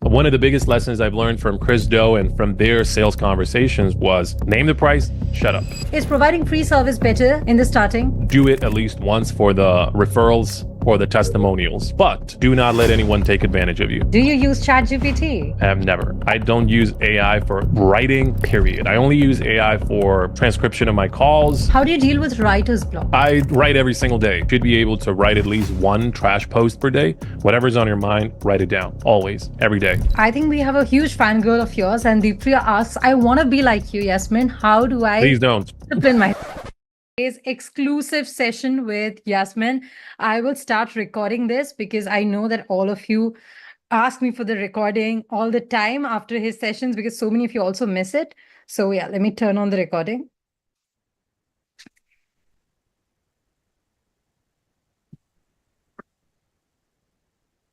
One of the biggest lessons I've learned from Chris Do and from their sales conversations was name the price, shut up. Is providing free service better in the starting? Do it at least once for the referrals or the testimonials, but do not let anyone take advantage of you. Do you use ChatGPT? I have never. I don't use AI for writing, period. I only use AI for transcription of my calls. How do you deal with writer's block? I write every single day. Should be able to write at least one trash post per day. Whatever's on your mind, write it down. Always, every day. I think we have a huge fangirl of yours, and Deepriya asks, I want to be like you, Jasmin. How do I Please don't. discipline my today's exclusive session with Jasmin? I will start recording this because I know that all of you ask me for the recording all the time after his sessions because so many of you also miss it. So yeah, let me turn on the recording.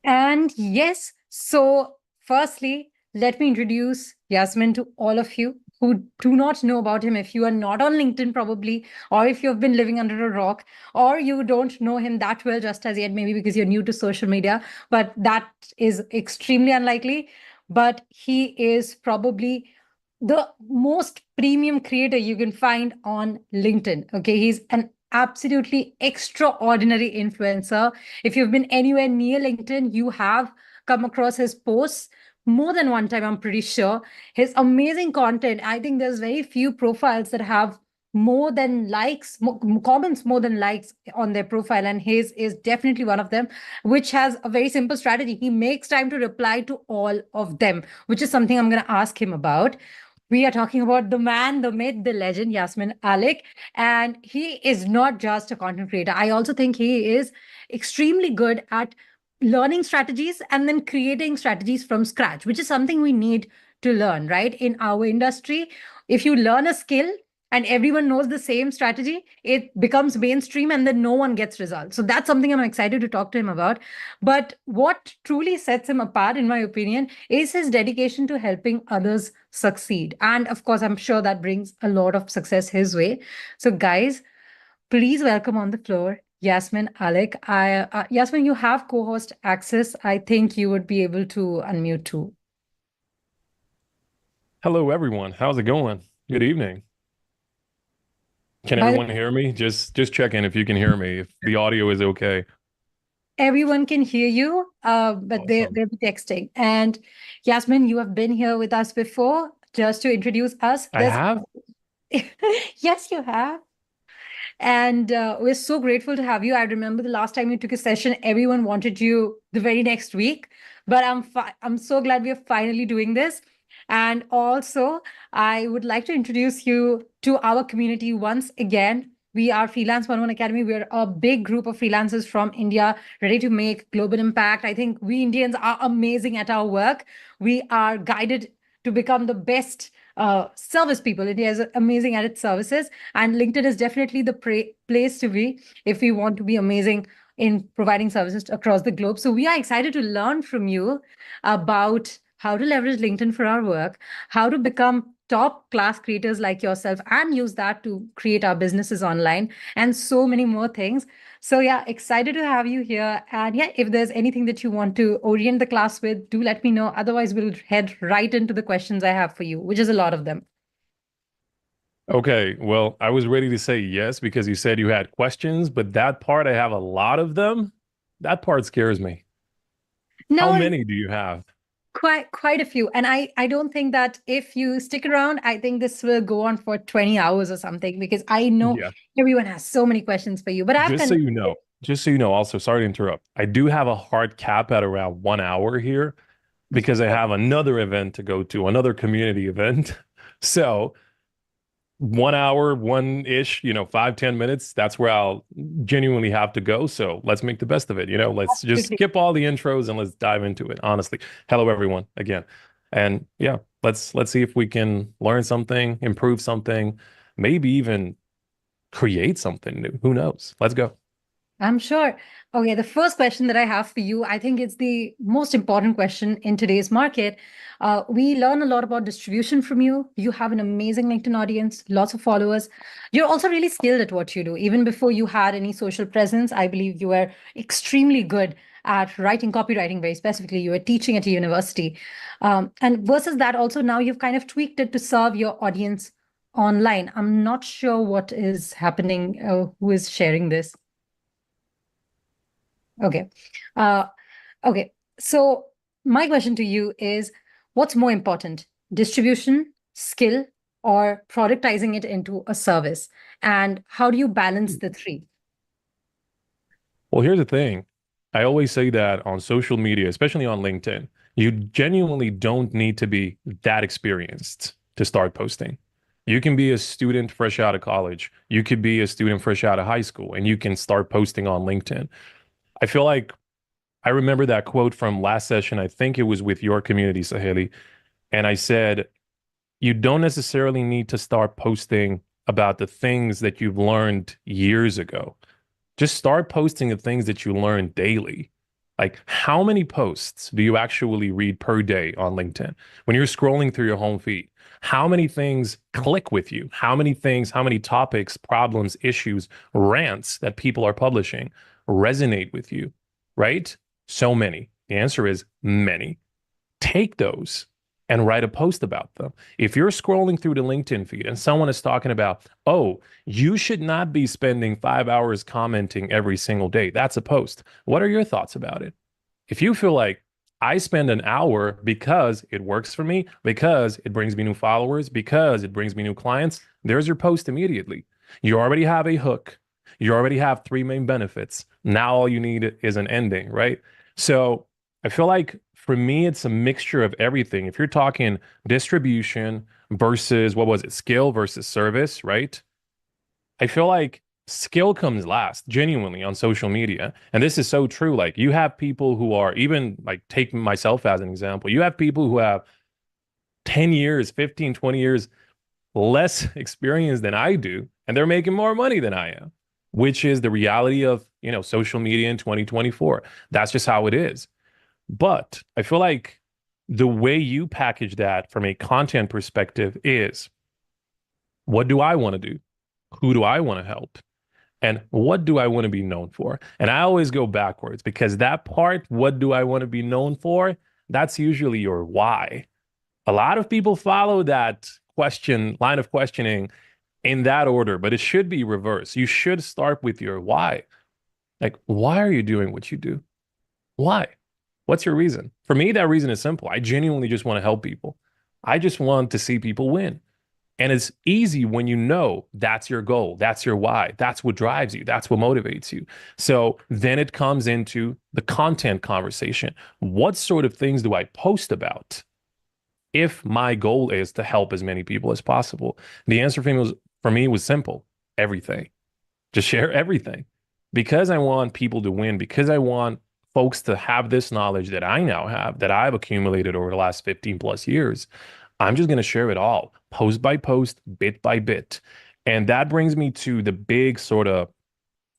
And yes, so firstly, let me introduce Jasmin to all of you who do not know about him. If you are not on LinkedIn, probably, or if you've been living under a rock, or you don't know him that well just as yet, maybe because you're new to social media, but that is extremely unlikely. But he is probably the most premium creator you can find on LinkedIn. Okay, he's an absolutely extraordinary influencer. If you've been anywhere near LinkedIn, you have come across his posts more than one time, I'm pretty sure. His amazing content. I think there's very few profiles that have more than likes, comments more than likes on their profile. And his is definitely one of them, which has a very simple strategy. He makes time to reply to all of them, which is something I'm going to ask him about. We are talking about the man, the myth, the legend, Jasmin Alic. And he is not just a content creator. I also think he is extremely good at learning strategies and then creating strategies from scratch, which is something we need to learn, right? In our industry, if you learn a skill and everyone knows the same strategy, it becomes mainstream and then no one gets results. So that's something I'm excited to talk to him about. But what truly sets him apart, in my opinion, is his dedication to helping others succeed. And of course, I'm sure that brings a lot of success his way. So guys, please welcome on the floor Jasmin Alic. Jasmin, you have co-host access. I think you would be able to unmute too. Hello, everyone. How's it going? Good evening. Can everyone hear me? Just check in if you can hear me, if the audio is okay. Everyone can hear you, but Awesome. they'll be texting. And Jasmin, you have been here with us before. Just to introduce us. I have? Yes, you have. And we're so grateful to have you. I remember the last time you took a session, everyone wanted you the very next week. But I'm so glad we are finally doing this. And also, I would like to introduce you to our community once again. We are Freelance 101 Academy. We're a big group of freelancers from India ready to make global impact. I think we Indians are amazing at our work. We are guided to become the best service people. India is amazing at its services. And LinkedIn is definitely the place to be if we want to be amazing in providing services across the globe. So we are excited to learn from you about how to leverage LinkedIn for our work, how to become top class creators like yourself and use that to create our businesses online and so many more things. So yeah, excited to have you here. And yeah, if there's anything that you want to orient the class with, do let me know. Otherwise, we'll head right into the questions I have for you, which is a lot of them. Okay, well, I was ready to say yes because you said you had questions, but that part, I have a lot of them. That part scares me. No, how many do you have? Quite a few. And I don't think that if you stick around, I think this will go on for 20 hours or something, because I know everyone has so many questions for you. But just so you know, also, sorry to interrupt. I do have a hard cap at around 1 hour here because I have another event to go to, another community event. So 1 hour, one-ish, 5-10 minutes, that's where I'll genuinely have to go. So let's make the best of it. Let's just skip all the intros and let's dive into it. Honestly. Hello, everyone, again. And yeah, let's see if we can learn something, improve something, maybe even create something new. Who knows? Let's go. I'm sure. Okay, the first question that I have for you, I think it's the most important question in today's market. We learn a lot about distribution from you. You have an amazing LinkedIn audience, lots of followers. You're also really skilled at what you do. Even before you had any social presence, I believe you were extremely good at writing, copywriting very specifically. You were teaching at a university. And versus that, also now you've kind of tweaked it to serve your audience online. I'm not sure what is happening, who is sharing this. Okay. Okay. So my question to you is, what's more important, distribution, skill, or productizing it into a service? And how do you balance the three? Well, here's the thing. I always say that on social media, especially on LinkedIn, you genuinely don't need to be that experienced to start posting. You can be a student fresh out of college. You could be a student fresh out of high school, and you can start posting on LinkedIn. I feel like I remember that quote from last session. I think it was with your community, Saheli. And I said, you don't necessarily need to start posting about the things that you've learned years ago. Just start posting the things that you learn daily. Like, how many posts do you actually read per day on LinkedIn? When you're scrolling through your home feed, how many things click with you? How many things, how many topics, problems, issues, rants that people are publishing resonate with you, right? So many. The answer is many. Take those and write a post about them. If you're scrolling through the LinkedIn feed and someone is talking about, oh, you should not be spending 5 hours commenting every single day, that's a post. What are your thoughts about it? If you feel like I spend an hour because it works for me, because it brings me new followers, because it brings me new clients, there's your post immediately. You already have a hook. You already have three main benefits. Now all you need is an ending, right? So I feel like for me, it's a mixture of everything. If you're talking distribution versus what was it, skill versus service, right? I feel like skill comes last, genuinely on social media. And this is so true. Like you have people who are even like taking myself as an example. You have people who have 10 years, 15, 20 years less experience than I do, and they're making more money than I am, which is the reality of, social media in 2024. That's just how it is. But I feel like the way you package that from a content perspective is, what do I want to do? Who do I want to help? And what do I want to be known for? And I always go backwards because that part, what do I want to be known for? That's usually your why. A lot of people follow that line of questioning in that order, but it should be reversed. You should start with your why. Like, why are you doing what you do? Why? What's your reason? For me, that reason is simple. I genuinely just want to help people. I just want to see people win. And it's easy when you know that's your goal, that's your why, that's what drives you, that's what motivates you. So then it comes into the content conversation. What sort of things do I post about if my goal is to help as many people as possible? The answer for me was simple: everything. Just share everything. Because I want people to win, because I want folks to have this knowledge that I now have, that I've accumulated over the last 15 plus years, I'm just going to share it all, post by post, bit by bit. And that brings me to the big sort of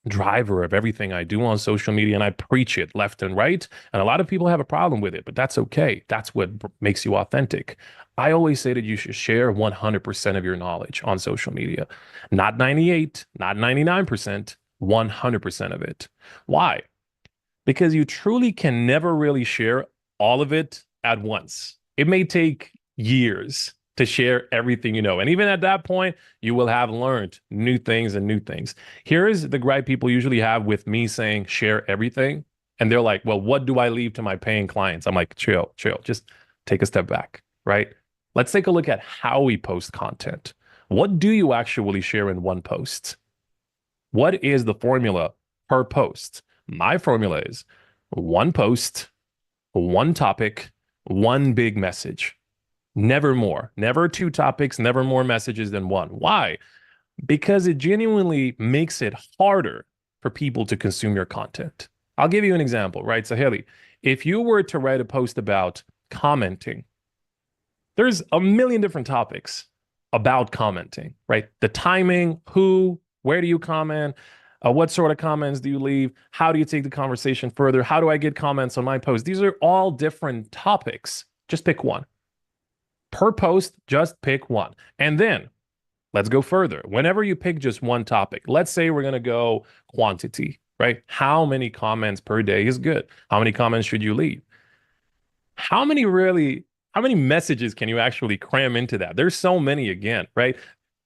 driver of everything I do on social media, and I preach it left and right. And a lot of people have a problem with it, but that's okay. That's what makes you authentic. I always say that you should share 100% of your knowledge on social media, not 98, not 99%, 100% of it. Why? Because you truly can never really share all of it at once. It may take years to share everything you know. And even at that point, you will have learned new things and new things. Here is the gripe people usually have with me saying share everything. And they're like, well, what do I leave to my paying clients? I'm like, chill, chill, just take a step back, right? Let's take a look at how we post content. What do you actually share in one post? What is the formula per post? My formula is one post, one topic, one big message. Never more. Never two topics, never more messages than one. Why? Because it genuinely makes it harder for people to consume your content. I'll give you an example, right? Saheli, if you were to write a post about commenting, there's a million different topics about commenting, right? The timing, who, where do you comment? What sort of comments do you leave? How do you take the conversation further? How do I get comments on my post? These are all different topics. Just pick one. Per post, just pick one. And then let's go further. Whenever you pick just one topic, let's say we're going to go quantity. right? How many comments per day is good? How many comments should you leave? How many really, how many messages can you actually cram into that? There's so many again, right?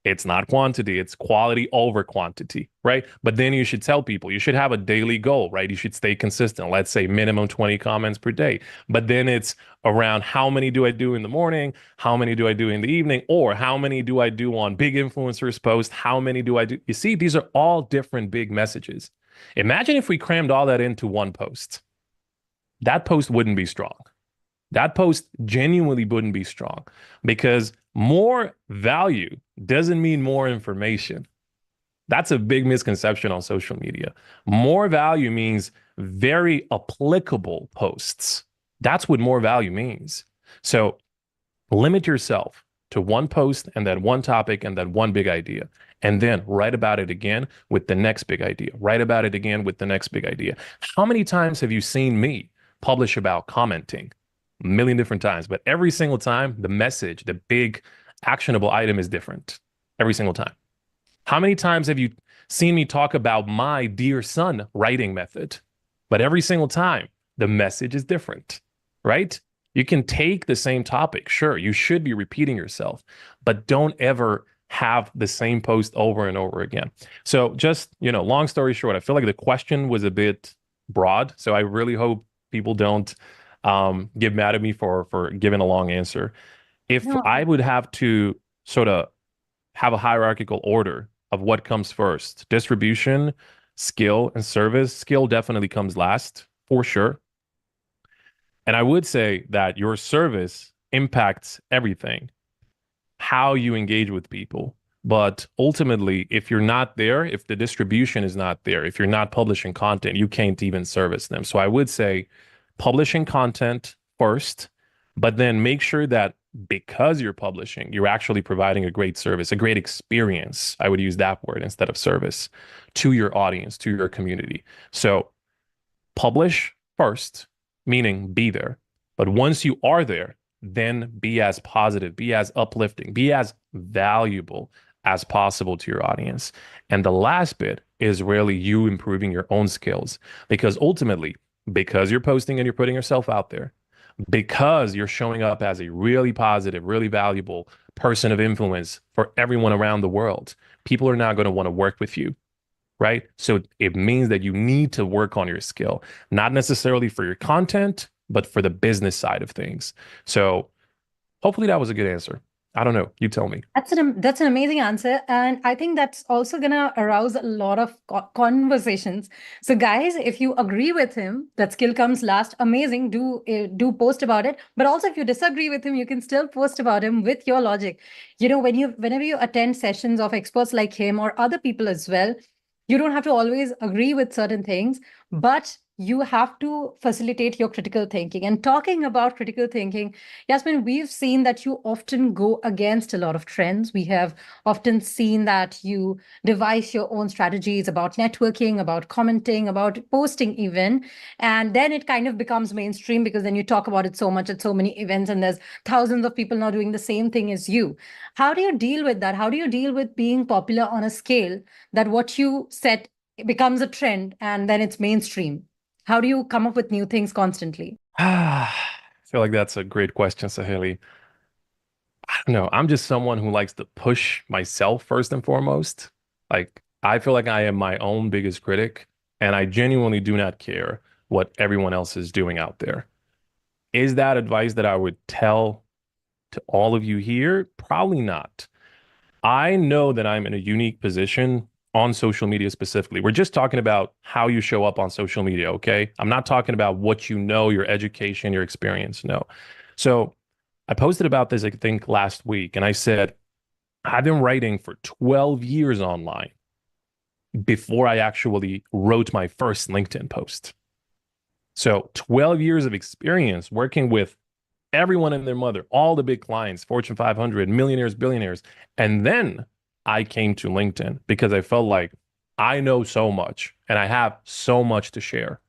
It's not quantity, it's quality over quantity, right? But then you should tell people you should have a daily goal, right? You should stay consistent. Let's say minimum 20 comments per day. But then it's around how many do I do in the morning? How many do I do in the evening? Or how many do I do on big influencers post? How many do I do? You see, these are all different big messages. Imagine if we crammed all that into one post. That post wouldn't be strong. That post genuinely wouldn't be strong because more value doesn't mean more information. That's a big misconception on social media. More value means very applicable posts. That's what more value means. So limit yourself to one post and then one topic and then one big idea. And then write about it again with the next big idea. Write about it again with the next big idea. How many times have you seen me publish about commenting? A million different times, but every single time the message, the big actionable item is different. Every single time. How many times have you seen me talk about my dear son writing method? But every single time, the message is different, right? You can take the same topic. Sure, you should be repeating yourself, but don't ever have the same post over and over again. So just, long story short, I feel like the question was a bit broad. So I really hope people don't get mad at me for giving a long answer. If No, I would have to sort of have a hierarchical order of what comes first. Distribution, skill, and service. Skill definitely comes last, for sure. And I would say that your service impacts everything, how you engage with people. But ultimately, if you're not there, if the distribution is not there, if you're not publishing content, you can't even service them. So I would say publishing content first, but then make sure that because you're publishing, you're actually providing a great service, a great experience. I would use that word instead of service to your audience, to your community. So publish first, meaning be there. But once you are there, then be as positive, be as uplifting, be as valuable as possible to your audience. And the last bit is really you improving your own skills because ultimately, because you're posting and you're putting yourself out there, because you're showing up as a really positive, really valuable person of influence for everyone around the world, people are now going to want to work with you, right? So it means that you need to work on your skill, not necessarily for your content, but for the business side of things. So hopefully that was a good answer. I don't know. You tell me. that's an amazing answer, and I think that's also gonna arouse a lot of conversations. So, guys, if you agree with him that skill comes last, amazing. Do post about it. But also, if you disagree with him, you can still post about him with your logic. Whenever you attend sessions of experts like him or other people as well, you don't have to always agree with certain things, but you have to facilitate your critical thinking. And talking about critical thinking, Yasmin, we've seen that you often go against a lot of trends. We have often seen that you devise your own strategies about networking, about commenting, about posting even. And then it kind of becomes mainstream because then you talk about it so much at so many events, and there's thousands of people now doing the same thing as you. How do you deal with that? How do you deal with being popular on a scale that what you set becomes a trend and then it's mainstream? How do you come up with new things constantly? I feel like that's a great question, Saheli. I don't know. I'm just someone who likes to push myself first and foremost. Like, I feel like I am my own biggest critic, and I genuinely do not care what everyone else is doing out there. Is that advice that I would tell to all of you here? Probably not. I know that I'm in a unique position on social media specifically. We're just talking about how you show up on social media, okay? I'm not talking about what you know, your education, your experience. No. So I posted about this, I think, last week, and I said, I've been writing for 12 years online before I actually wrote my first LinkedIn post. So 12 years of experience working with everyone and their mother, all the big clients, Fortune 500, millionaires, billionaires. And then I came to LinkedIn because I felt like I know so much and I have so much to share.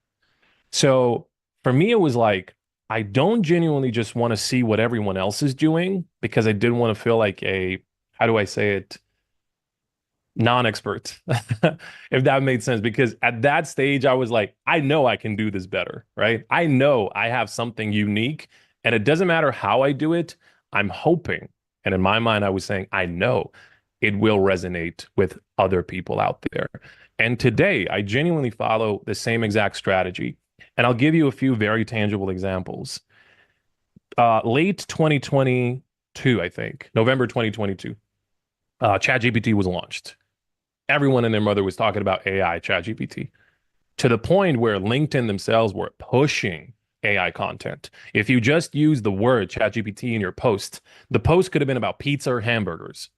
So for me, it was like, I don't genuinely just want to see what everyone else is doing because I didn't want to feel like how do I say it? non-expert, if that made sense. Because at that stage, I was like, I know I can do this better, right? I know I have something unique, and it doesn't matter how I do it. I'm hoping, and in my mind, I was saying, I know it will resonate with other people out there. And today, I genuinely follow the same exact strategy. And I'll give you a few very tangible examples. Late 2022, I think, November 2022, ChatGPT was launched. Everyone and their mother was talking about AI, ChatGPT, to the point where LinkedIn themselves were pushing AI content. If you just use the word ChatGPT in your post, the post could have been about pizza or hamburgers.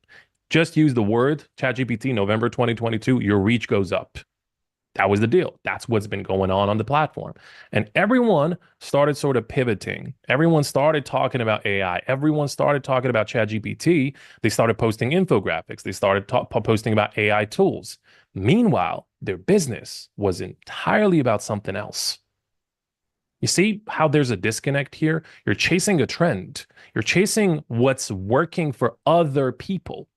Just use the word ChatGPT November 2022, your reach goes up. That was the deal. That's what's been going on the platform. And everyone started sort of pivoting. Everyone started talking about AI. Everyone started talking about ChatGPT. They started posting infographics. They started posting about AI tools. Meanwhile, their business was entirely about something else. You see how there's a disconnect here? You're chasing a trend. You're chasing what's working for other people.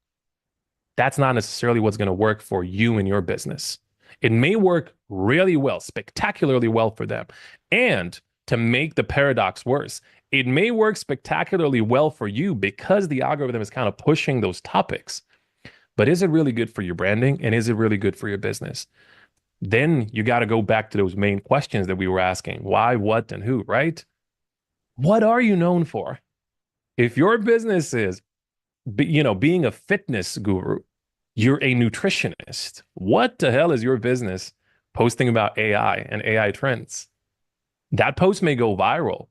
That's not necessarily what's going to work for you and your business. It may work really well, spectacularly well for them. And to make the paradox worse, it may work spectacularly well for you because the algorithm is kind of pushing those topics. But is it really good for your branding? And is it really good for your business? Then you got to go back to those main questions that we were asking: why, what, and who, right? What are you known for? If your business is being a fitness guru, you're a nutritionist. What the hell is your business posting about AI and AI trends? That post may go viral,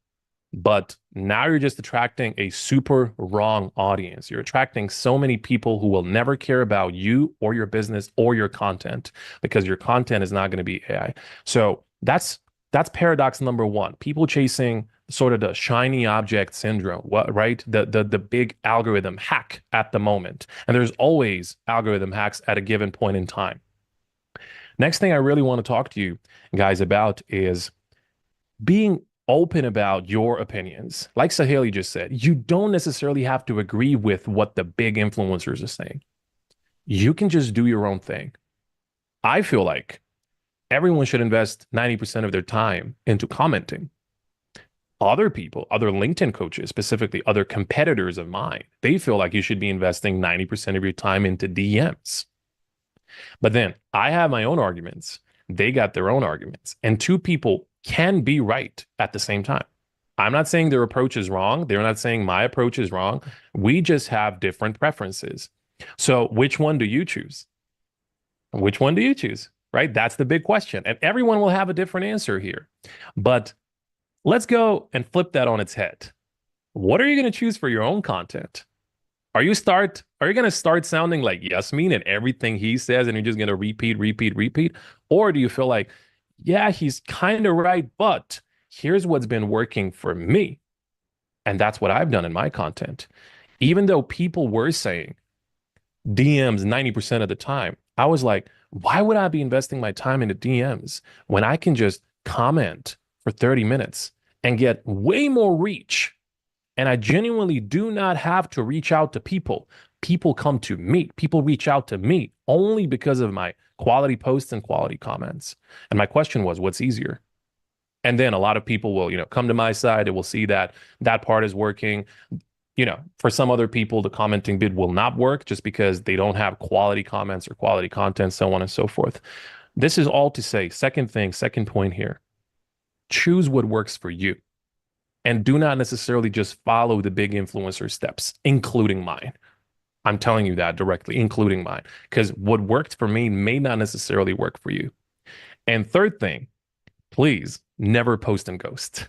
but now you're just attracting a super wrong audience. You're attracting so many people who will never care about you or your business or your content because your content is not going to be AI. So that's paradox number one. People chasing sort of the shiny object syndrome, right? The big algorithm hack at the moment. And there's always algorithm hacks at a given point in time. Next thing I really want to talk to you guys about is being open about your opinions. Like Saheli just said, you don't necessarily have to agree with what the big influencers are saying. You can just do your own thing. I feel like everyone should invest 90% of their time into commenting. Other people, other LinkedIn coaches, specifically other competitors of mine, they feel like you should be investing 90% of your time into DMs. But then I have my own arguments. They got their own arguments. And two people can be right at the same time. I'm not saying their approach is wrong. They're not saying my approach is wrong. We just have different preferences. So which one do you choose? Which one do you choose? Right? That's the big question. And everyone will have a different answer here. But let's go and flip that on its head. What are you going to choose for your own content? Are you going to start sounding like Jasmin and everything he says and you're just going to repeat, repeat, repeat? Or do you feel like, yeah, he's kind of right, but here's what's been working for me. And that's what I've done in my content. Even though people were saying DMs 90% of the time, I was like, why would I be investing my time into DMs when I can just comment for 30 minutes and get way more reach? And I genuinely do not have to reach out to people. People come to me. People reach out to me only because of my quality posts and quality comments. And my question was, what's easier? And then a lot of people will, come to my side. They will see that that part is working. For some other people, the commenting bid will not work just because they don't have quality comments or quality content, so on and so forth. This is all to say, second point here, choose what works for you. And do not necessarily just follow the big influencer steps, including mine. I'm telling you that directly, including mine, because what worked for me may not necessarily work for you. And third thing, please never post and ghost.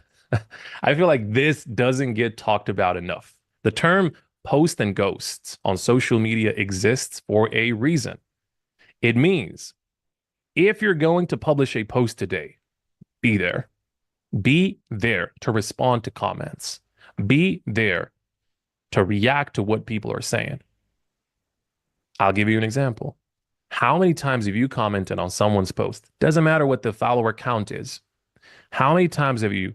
I feel like this doesn't get talked about enough. The term post and ghosts on social media exists for a reason. It means if you're going to publish a post today, be there. Be there to respond to comments. Be there to react to what people are saying. I'll give you an example. How many times have you commented on someone's post? Doesn't matter what the follower count is. How many times have you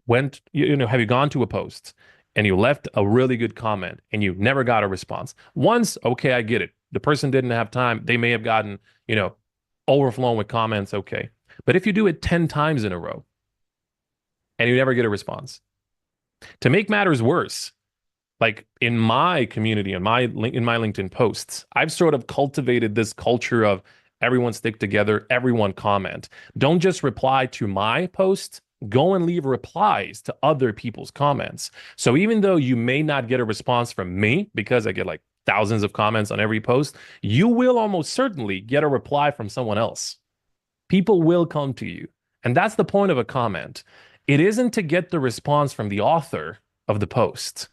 have you gone to a post and you left a really good comment and you never got a response? Once, okay, I get it. the person didn't have time. They may have gotten, you know, overflown with comments. Okay. But if you do it 10 times in a row and you never get a response, to make matters worse, like in my community, in my LinkedIn posts, I've sort of cultivated this culture of everyone stick together, everyone comment. Don't just reply to my post, go and leave replies to other people's comments. So even though you may not get a response from me because I get like thousands of comments on every post, you will almost certainly get a reply from someone else. People will come to you. And that's the point of a comment. It isn't to get the response from the author of the post.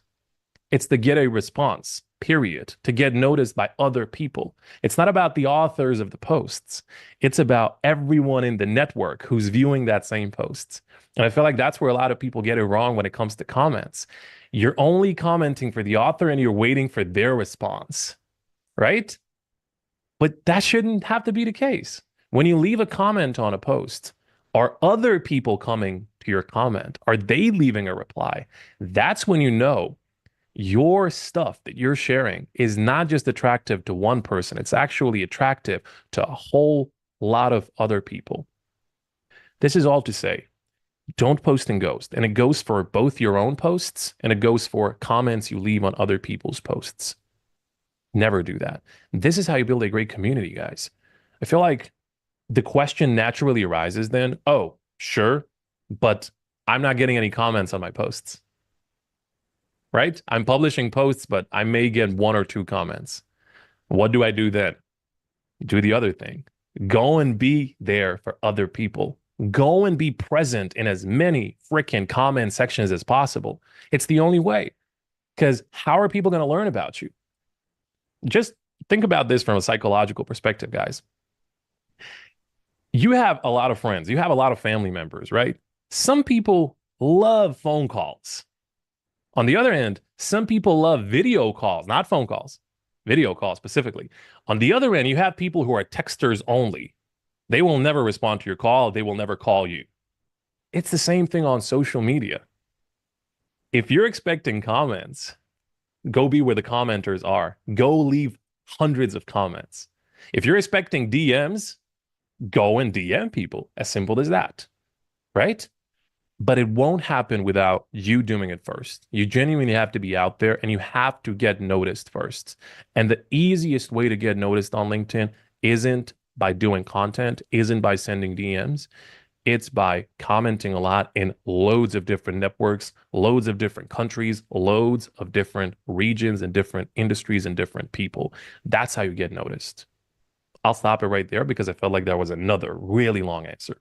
It's to get a response, period, to get noticed by other people. It's not about the authors of the posts. It's about everyone in the network who's viewing that same post. And I feel like that's where a lot of people get it wrong when it comes to comments. You're only commenting for the author and you're waiting for their response, right? But that shouldn't have to be the case. When you leave a comment on a post, are other people coming to your comment? Are they leaving a reply? That's when you know your stuff that you're sharing is not just attractive to one person, it's actually attractive to a whole lot of other people. This is all to say, don't post and ghost. And it goes for both your own posts and it goes for comments you leave on other people's posts. Never do that. This is how you build a great community, guys. I feel like the question naturally arises then, oh, sure, but I'm not getting any comments on my posts, right? I'm publishing posts, but I may get one or two comments. What do I do then? Do the other thing. Go and be there for other people. Go and be present in as many freaking comment sections as possible. It's the only way. Because how are people going to learn about you? Just think about this from a psychological perspective, guys. You have a lot of friends, you have a lot of family members, right? Some people love phone calls. On the other end, some people love video calls, not phone calls, video calls specifically. On the other end, you have people who are texters only. They will never respond to your call, they will never call you. It's the same thing on social media. If you're expecting comments, go be where the commenters are. Go leave hundreds of comments. If you're expecting DMs, go and DM people. As simple as that, right? But it won't happen without you doing it first. You genuinely have to be out there and you have to get noticed first. And the easiest way to get noticed on LinkedIn isn't by doing content, isn't by sending DMs. It's by commenting a lot in loads of different networks, loads of different countries, loads of different regions and different industries and different people. That's how you get noticed. I'll stop it right there because I felt like that was another really long answer.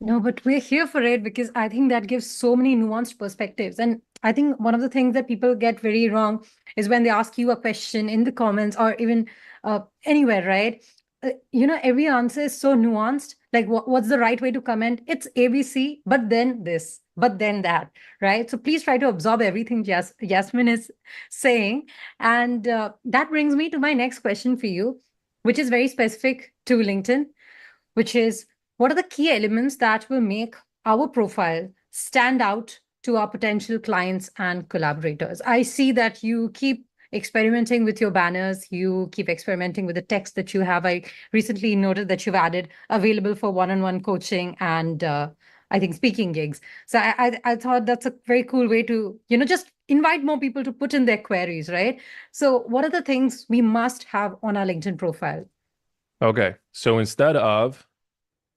No, but we're here for it because I think that gives so many nuanced perspectives. And I think one of the things that people get very wrong is when they ask you a question in the comments or even anywhere, right? Every answer is so nuanced. Like, what's the right way to comment? It's ABC, but then this, but then that, right? So please try to absorb everything Jasmine is saying. And that brings me to my next question for you, which is very specific to LinkedIn, which is what are the key elements that will make our profile stand out to our potential clients and collaborators? I see that you keep experimenting with your banners, you keep experimenting with the text that you have. I recently noted that you've added available for one-on-one coaching and I think speaking gigs. So I thought that's a very cool way to, just invite more people to put in their queries, right? So what are the things we must have on our LinkedIn profile? Okay, so instead of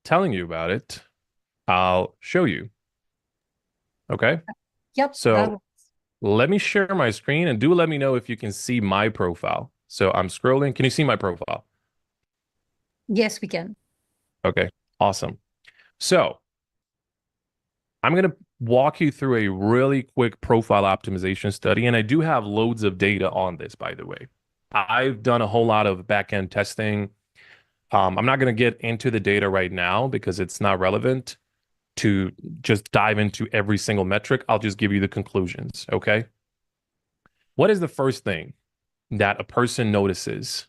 telling you about it, I'll show you. Okay, Yep, that so let me share my screen and do let me know if you can see my profile. So I'm scrolling. Can you see my profile? yes, we can. Okay, awesome. So I'm going to walk you through a really quick profile optimization study. And I do have loads of data on this, by the way. I've done a whole lot of back-end testing. I'm not going to get into the data right now because it's not relevant to just dive into every single metric. I'll just give you the conclusions, okay? What is the first thing that a person notices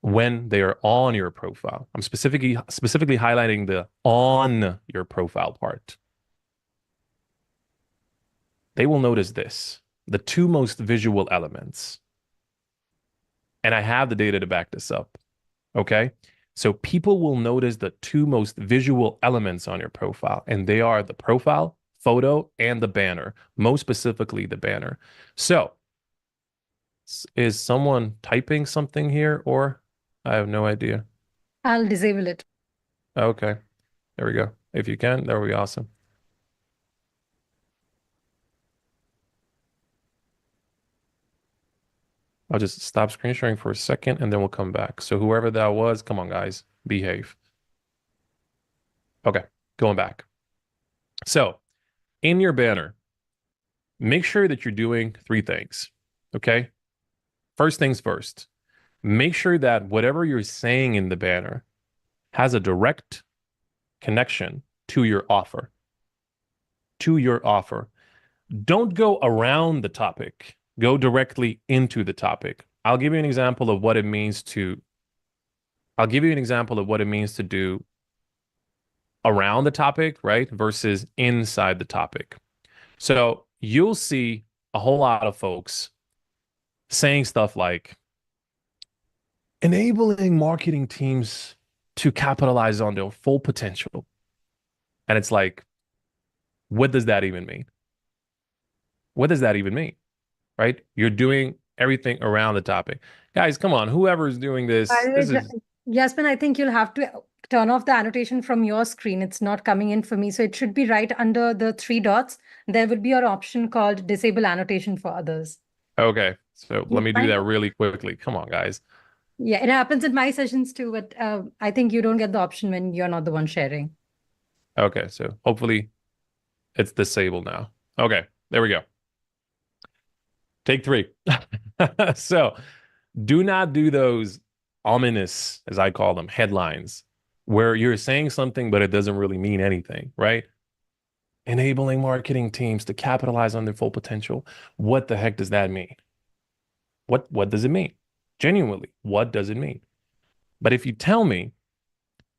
when they are on your profile? I'm specifically highlighting the on your profile part. They will notice this, the two most visual elements. And I have the data to back this up. Okay. So people will notice the two most visual elements on your profile, and they are the profile photo and the banner, most specifically the banner. So is someone typing something here, or I have no idea. I'll disable it. Okay. There we go. If you can, that would be awesome. I'll just stop screen sharing for a second and then we'll come back. So whoever that was, come on, guys, behave. Okay, going back. So in your banner, make sure that you're doing three things. Okay. First things first, make sure that whatever you're saying in the banner has a direct connection to your offer. To your offer. Don't go around the topic, go directly into the topic. I'll give you an example of what it means to, I'll give you an example of what it means to do around the topic, right? Versus inside the topic. So you'll see a whole lot of folks saying stuff like enabling marketing teams to capitalize on their full potential. And it's like, what does that even mean? What does that even mean? Right? You're doing everything around the topic. Guys, come on. Whoever's doing By this, the way, this is Jasmine, I think you'll have to turn off the annotation from your screen. It's not coming in for me. So it should be right under the three dots. There would be an option called disable annotation for others. okay. So let You me do find that it? really quickly. Come on, guys. Yeah, it happens in my sessions too, but I think you don't get the option when you're not the one sharing. Okay. So hopefully it's disabled now. Okay. There we go. Take three. So do not do those ominous, as I call them, headlines where you're saying something, but it doesn't really mean anything, right? Enabling marketing teams to capitalize on their full potential. What the heck does that mean? What does it mean? Genuinely, what does it mean? But if you tell me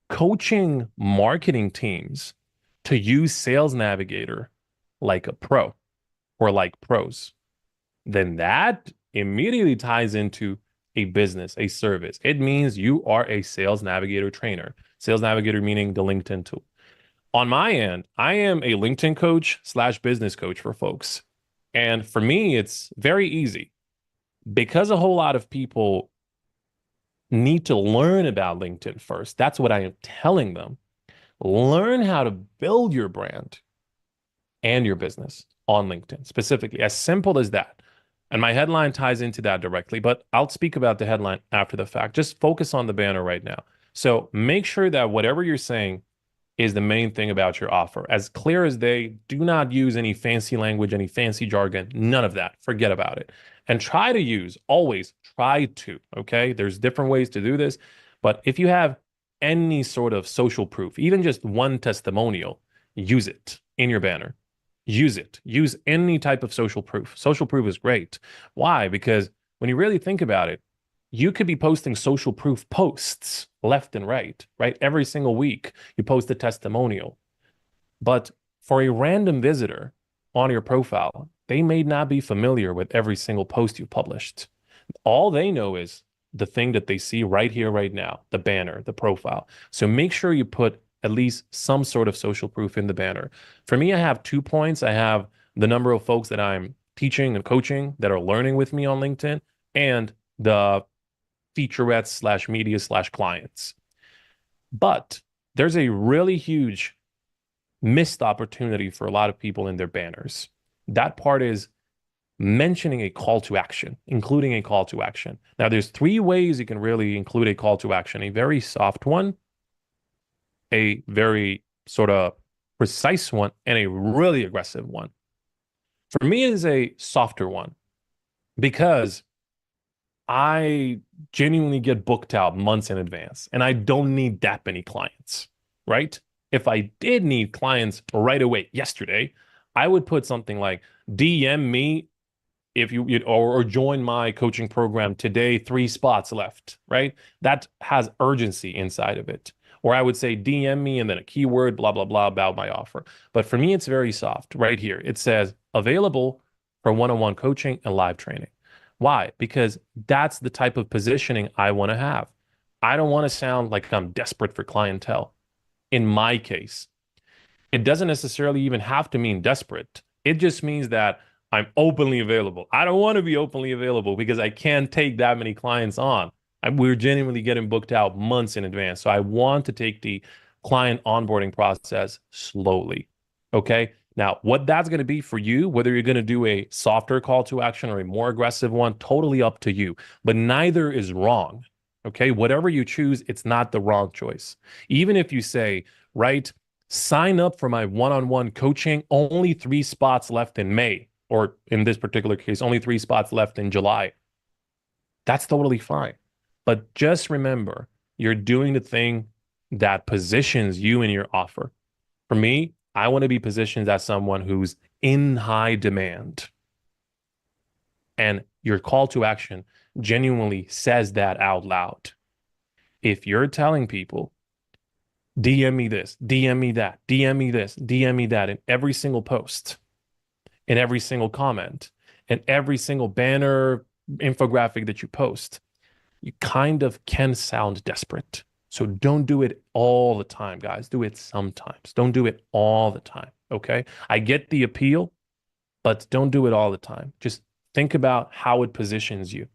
coaching marketing teams to use Sales Navigator like a pro or like pros, then that immediately ties into a business, a service. It means you are a Sales Navigator trainer. Sales Navigator meaning the LinkedIn tool. On my end, I am a LinkedIn coach slash business coach for folks. And for me, it's very easy because a whole lot of people need to learn about LinkedIn first. That's what I am telling them. Learn how to build your brand and your business on LinkedIn, specifically, as simple as that. And my headline ties into that directly, but I'll speak about the headline after the fact. Just focus on the banner right now. So make sure that whatever you're saying is the main thing about your offer. As clear as day, do not use any fancy language, any fancy jargon, none of that. Forget about it. And try to use, always try to, okay? There's different ways to do this, but if you have any sort of social proof, even just one testimonial, use it in your banner. Use it. Use any type of social proof. Social proof is great. Why? Because when you really think about it, you could be posting social proof posts left and right, right? Every single week, you post a testimonial. But for a random visitor on your profile, they may not be familiar with every single post you published. All they know is the thing that they see right here, right now, the banner, the profile. So make sure you put at least some sort of social proof in the banner. For me, I have 2 points. I have the number of folks that I'm teaching and coaching that are learning with me on LinkedIn and the featurettes slash media slash clients. But there's a really huge missed opportunity for a lot of people in their banners. That part is mentioning a call to action, including a call to action. Now, there's three ways you can really include a call to action: a very soft one, a very sort of precise one, and a really aggressive one. For me, it is a softer one because I genuinely get booked out months in advance and I don't need that many clients, right? If I did need clients right away yesterday, I would put something like DM me if you or join my coaching program today, 3 spots left, right? That has urgency inside of it. Or I would say DM me and then a keyword, blah, blah, blah about my offer. But for me, it's very soft right here. It says available for one-on-one coaching and live training. Why? Because that's the type of positioning I want to have. I don't want to sound like I'm desperate for clientele. In my case, it doesn't necessarily even have to mean desperate. It just means that I'm openly available. I don't want to be openly available because I can't take that many clients on. We're genuinely getting booked out months in advance. So I want to take the client onboarding process slowly. Okay. Now, what that's going to be for you, whether you're going to do a softer call to action or a more aggressive one, totally up to you. But neither is wrong. Okay. Whatever you choose, it's not the wrong choice. Even if you say, right, sign up for my one-on-one coaching, only 3 spots left in May, or in this particular case, only 3 spots left in July. That's totally fine. But just remember, you're doing the thing that positions you in your offer. For me, I want to be positioned as someone who's in high demand. And your call to action genuinely says that out loud. If you're telling people, DM me this, DM me that, DM me this, DM me that in every single post, in every single comment, in every single banner, infographic that you post, you kind of can sound desperate. So don't do it all the time, guys. Do it sometimes. Don't do it all the time. Okay. I get the appeal, but don't do it all the time. Just think about how it positions you,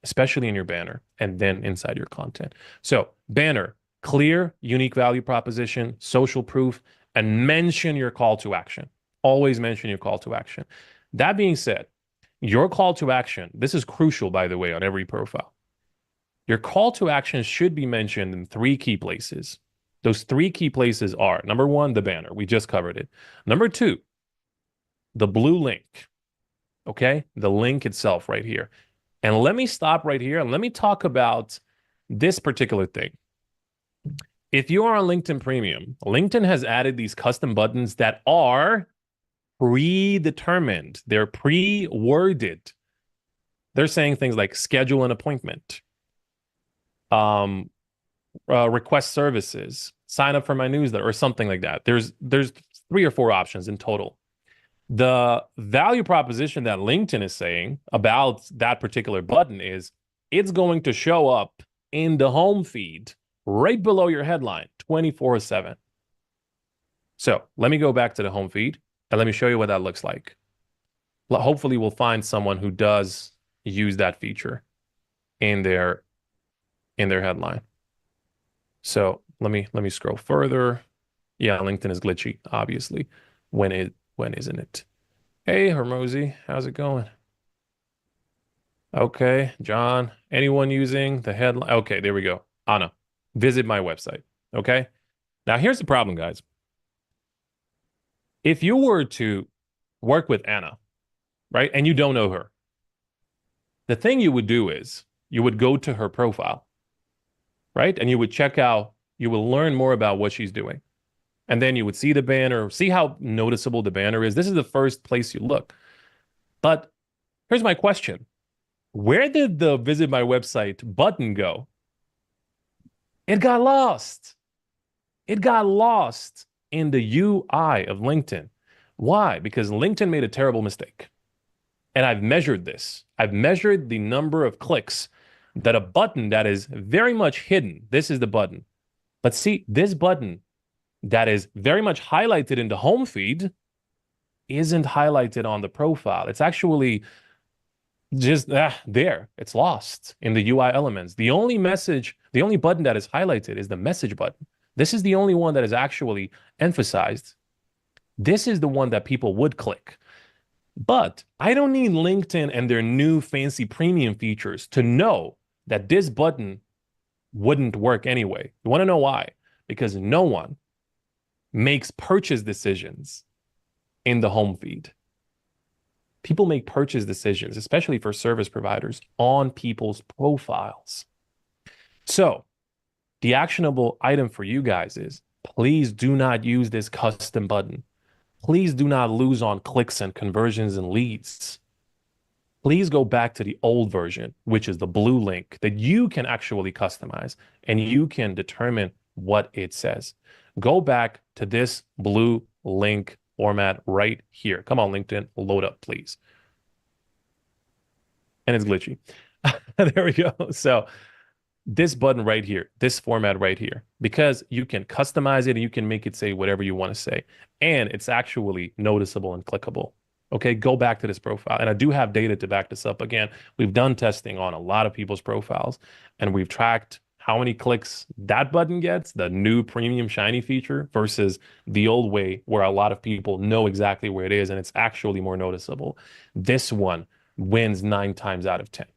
especially in your banner and then inside your content. So, banner, clear, unique value proposition, social proof, and mention your call to action. Always mention your call to action. That being said, your call to action, this is crucial, by the way, on every profile. Your call to action should be mentioned in 3 key places. Those 3 key places are number one, the banner. We just covered it. Number two, the blue link. Okay. The link itself right here. And let me stop right here and let me talk about this particular thing. If you are on LinkedIn Premium, LinkedIn has added these custom buttons that are predetermined. They're pre-worded. They're saying things like schedule an appointment, um, request services, sign up for my newsletter, or something like that. There's 3 or 4 options in total. The value proposition that LinkedIn is saying about that particular button is it's going to show up in the home feed right below your headline 24/7. So let me go back to the home feed and let me show you what that looks like. Hopefully, we'll find someone who does use that feature in their headline. So let me scroll further. Yeah, LinkedIn is glitchy, obviously. When isn't it? Hey, Hermosi, how's it going? Okay, John, anyone using the headline? Okay, there we go. Anna, visit my website. Okay. Now, here's the problem, guys. If you were to work with Anna, right, and you don't know her, the thing you would do is you would go to her profile, right, and you would check out, you will learn more about what she's doing. And then you would see the banner, see how noticeable the banner is. This is the first place you look. But here's my question. Where did the visit my website button go? It got lost. It got lost in the UI of LinkedIn. Why? Because LinkedIn made a terrible mistake. And I've measured this. I've measured the number of clicks that a button that is very much hidden, this is the button. But see, this button that is very much highlighted in the home feed isn't highlighted on the profile. It's actually just there. It's lost in the UI elements. The only message, the only button that is highlighted is the message button. This is the only one that is actually emphasized. This is the one that people would click. But I don't need LinkedIn and their new fancy premium features to know that this button wouldn't work anyway. You want to know why? Because no one makes purchase decisions in the home feed. People make purchase decisions, especially for service providers, on people's profiles. So the actionable item for you guys is please do not use this custom button. Please do not lose on clicks and conversions and leads. Please go back to the old version, which is the blue link that you can actually customize and you can determine what it says. Go back to this blue link format right here. Come on, LinkedIn, load up, please. and it's glitchy. There we go. So this button right here, this format right here, because you can customize it and you can make it say whatever you want to say. And it's actually noticeable and clickable. Okay, go back to this profile. And I do have data to back this up. Again, we've done testing on a lot of people's profiles and we've tracked how many clicks that button gets, the new premium shiny feature versus the old way where a lot of people know exactly where it is and it's actually more noticeable. This one wins 9 times out of 10.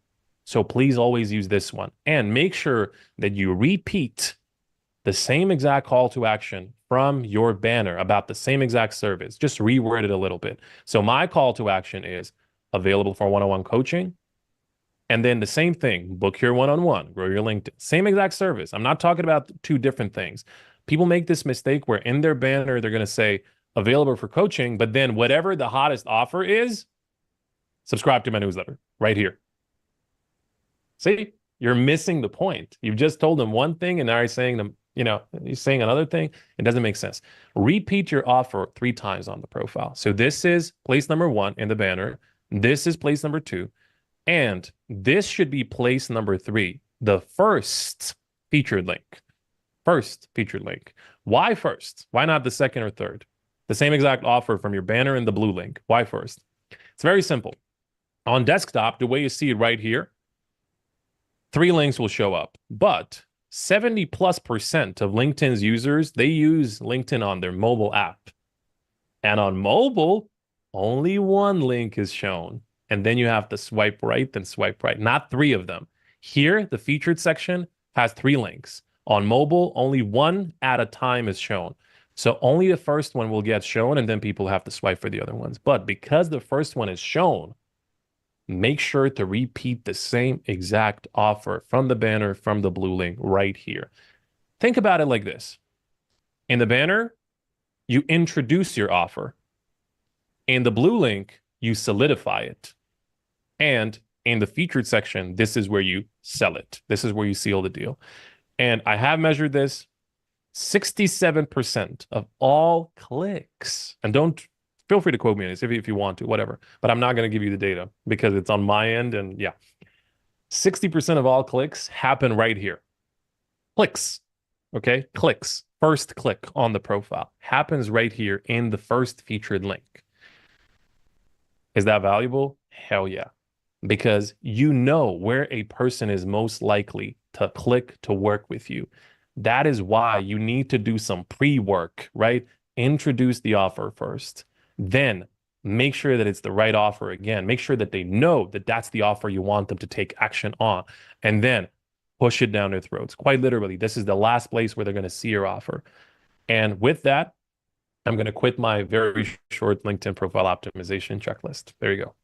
So please always use this one and make sure that you repeat the same exact call to action from your banner about the same exact service. Just reword it a little bit. So my call to action is available for one-on-one coaching. And then the same thing, book your one-on-one, grow your LinkedIn. Same exact service. I'm not talking about two different things. People make this mistake where in their banner, they're going to say available for coaching, but then whatever the hottest offer is, subscribe to my newsletter right here. See, you're missing the point. You've just told them one thing and now you're saying them, you're saying another thing. It doesn't make sense. Repeat your offer 3 times on the profile. So this is place number 1 in the banner. This is place number 2. And this should be place number 3, the first featured link. First featured link. Why first? Why not the second or third? The same exact offer from your banner in the blue link. Why first? It's very simple. On desktop, the way you see it right here, 3 links will show up, but 70+% of LinkedIn's users, they use LinkedIn on their mobile app. And on mobile, only 1 link is shown. And then you have to swipe right, then swipe right, not 3 of them. Here, the featured section has 3 links. On mobile, only 1 at a time is shown. So only the first one will get shown, and then people have to swipe for the other ones. But because the first one is shown, make sure to repeat the same exact offer from the banner, from the blue link right here. Think about it like this. In the banner, you introduce your offer. In the blue link, you solidify it. And in the featured section, this is where you sell it. This is where you seal the deal. And I have measured this. 67% of all clicks, and don't feel free to quote me on this if you want to, whatever. But I'm not going to give you the data because it's on my end. And yeah, 60% of all clicks happen right here. Clicks, okay? Clicks. First click on the profile happens right here in the first featured link. Is that valuable? Hell yeah. Because you know where a person is most likely to click to work with you. That is why you need to do some pre-work, right? Introduce the offer first. Then make sure that it's the right offer again. Make sure that they know that that's the offer you want them to take action on. And then push it down their throats. Quite literally, this is the last place where they're going to see your offer. And with that, I'm going to quit my very short LinkedIn profile optimization checklist. There you go.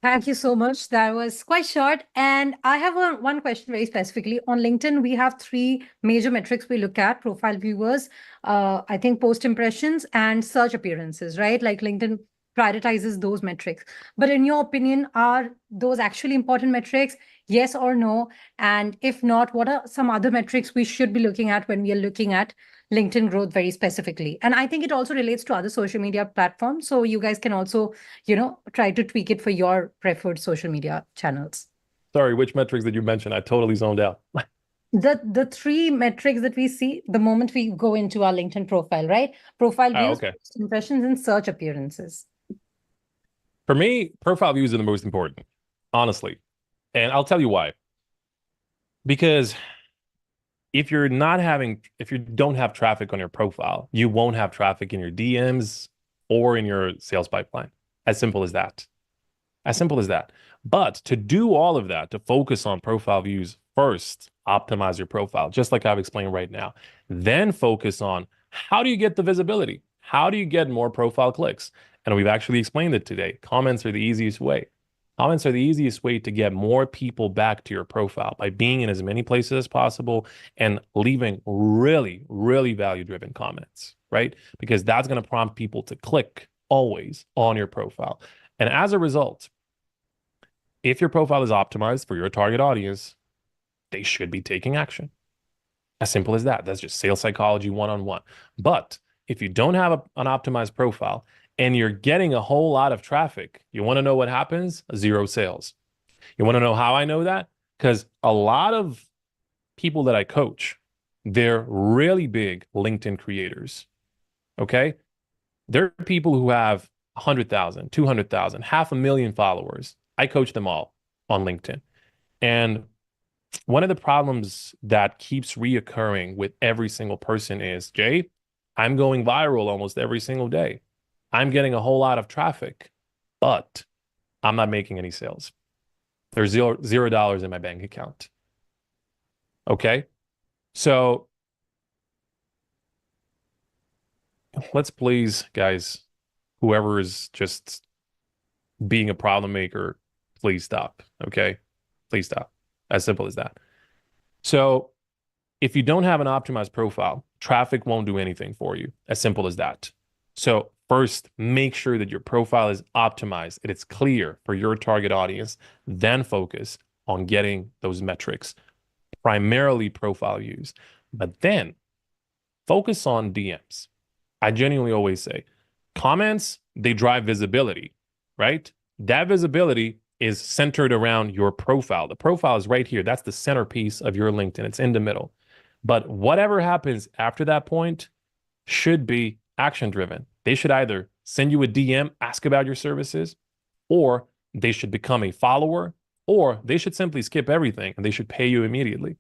Thank you so much. That was quite short. And I have one question very specifically. On LinkedIn, we have 3 major metrics we look at: profile viewers, I think post impressions, and search appearances, right? Like LinkedIn prioritizes those metrics. But in your opinion, are those actually important metrics? Yes or no? And if not, what are some other metrics we should be looking at when we are looking at LinkedIn growth very specifically? And I think it also relates to other social media platforms. So you guys can also, try to tweak it for your preferred social media channels. Sorry, which metrics did you mention? I totally zoned out. The 3 metrics that we see the moment we go into our LinkedIn profile, right? Profile Oh, views, okay. impressions, and search appearances. For me, profile views are the most important, honestly. And I'll tell you why. Because if you don't have traffic on your profile, you won't have traffic in your DMs or in your sales pipeline. As simple as that. As simple as that. But to do all of that, to focus on profile views first, optimize your profile, just like I've explained right now. Then focus on how do you get the visibility? How do you get more profile clicks? And we've actually explained it today. Comments are the easiest way. Comments are the easiest way to get more people back to your profile by being in as many places as possible and leaving really, really value-driven comments, right? Because that's going to prompt people to click always on your profile. And as a result, if your profile is optimized for your target audience, they should be taking action. As simple as that. That's just sales psychology one-on-one. But if you don't have an optimized profile and you're getting a whole lot of traffic, you want to know what happens? Zero sales. You want to know how I know that? Because a lot of people that I coach, they're really big LinkedIn creators. Okay. There are people who have 100,000, 200,000, 500,000 followers. I coach them all on LinkedIn. And one of the problems that keeps reoccurring with every single person is, Jay, I'm going viral almost every single day. I'm getting a whole lot of traffic, but I'm not making any sales. There's $0 in my bank account. Okay. So let's please, guys, whoever is just being a problem maker, please stop. Okay. Please stop. As simple as that. So if you don't have an optimized profile, traffic won't do anything for you. As simple as that. So first, make sure that your profile is optimized, it's clear for your target audience, then focus on getting those metrics, primarily profile views. But then focus on DMs. I genuinely always say comments, they drive visibility, right? That visibility is centered around your profile. The profile is right here. That's the centerpiece of your LinkedIn. It's in the middle. But whatever happens after that point should be action driven. They should either send you a DM, ask about your services, or they should become a follower, or they should simply skip everything and they should pay you immediately.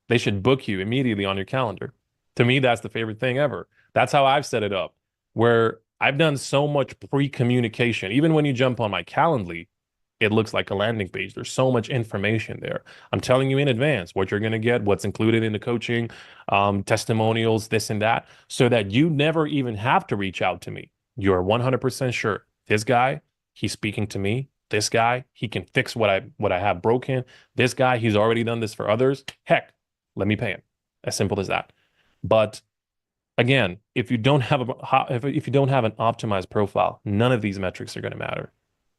They should book you immediately on your calendar. To me, that's the favorite thing ever. That's how I've set it up, where I've done so much pre-communication. Even when you jump on my Calendly, it looks like a landing page. There's so much information there. I'm telling you in advance what you're going to get, what's included in the coaching, testimonials, this and that, so that you never even have to reach out to me. You're 100% sure this guy, he's speaking to me. This guy, he can fix what I have broken. This guy, he's already done this for others. Heck, let me pay him. As simple as that. But again, if you don't have if you don't have an optimized profile, none of these metrics are going to matter.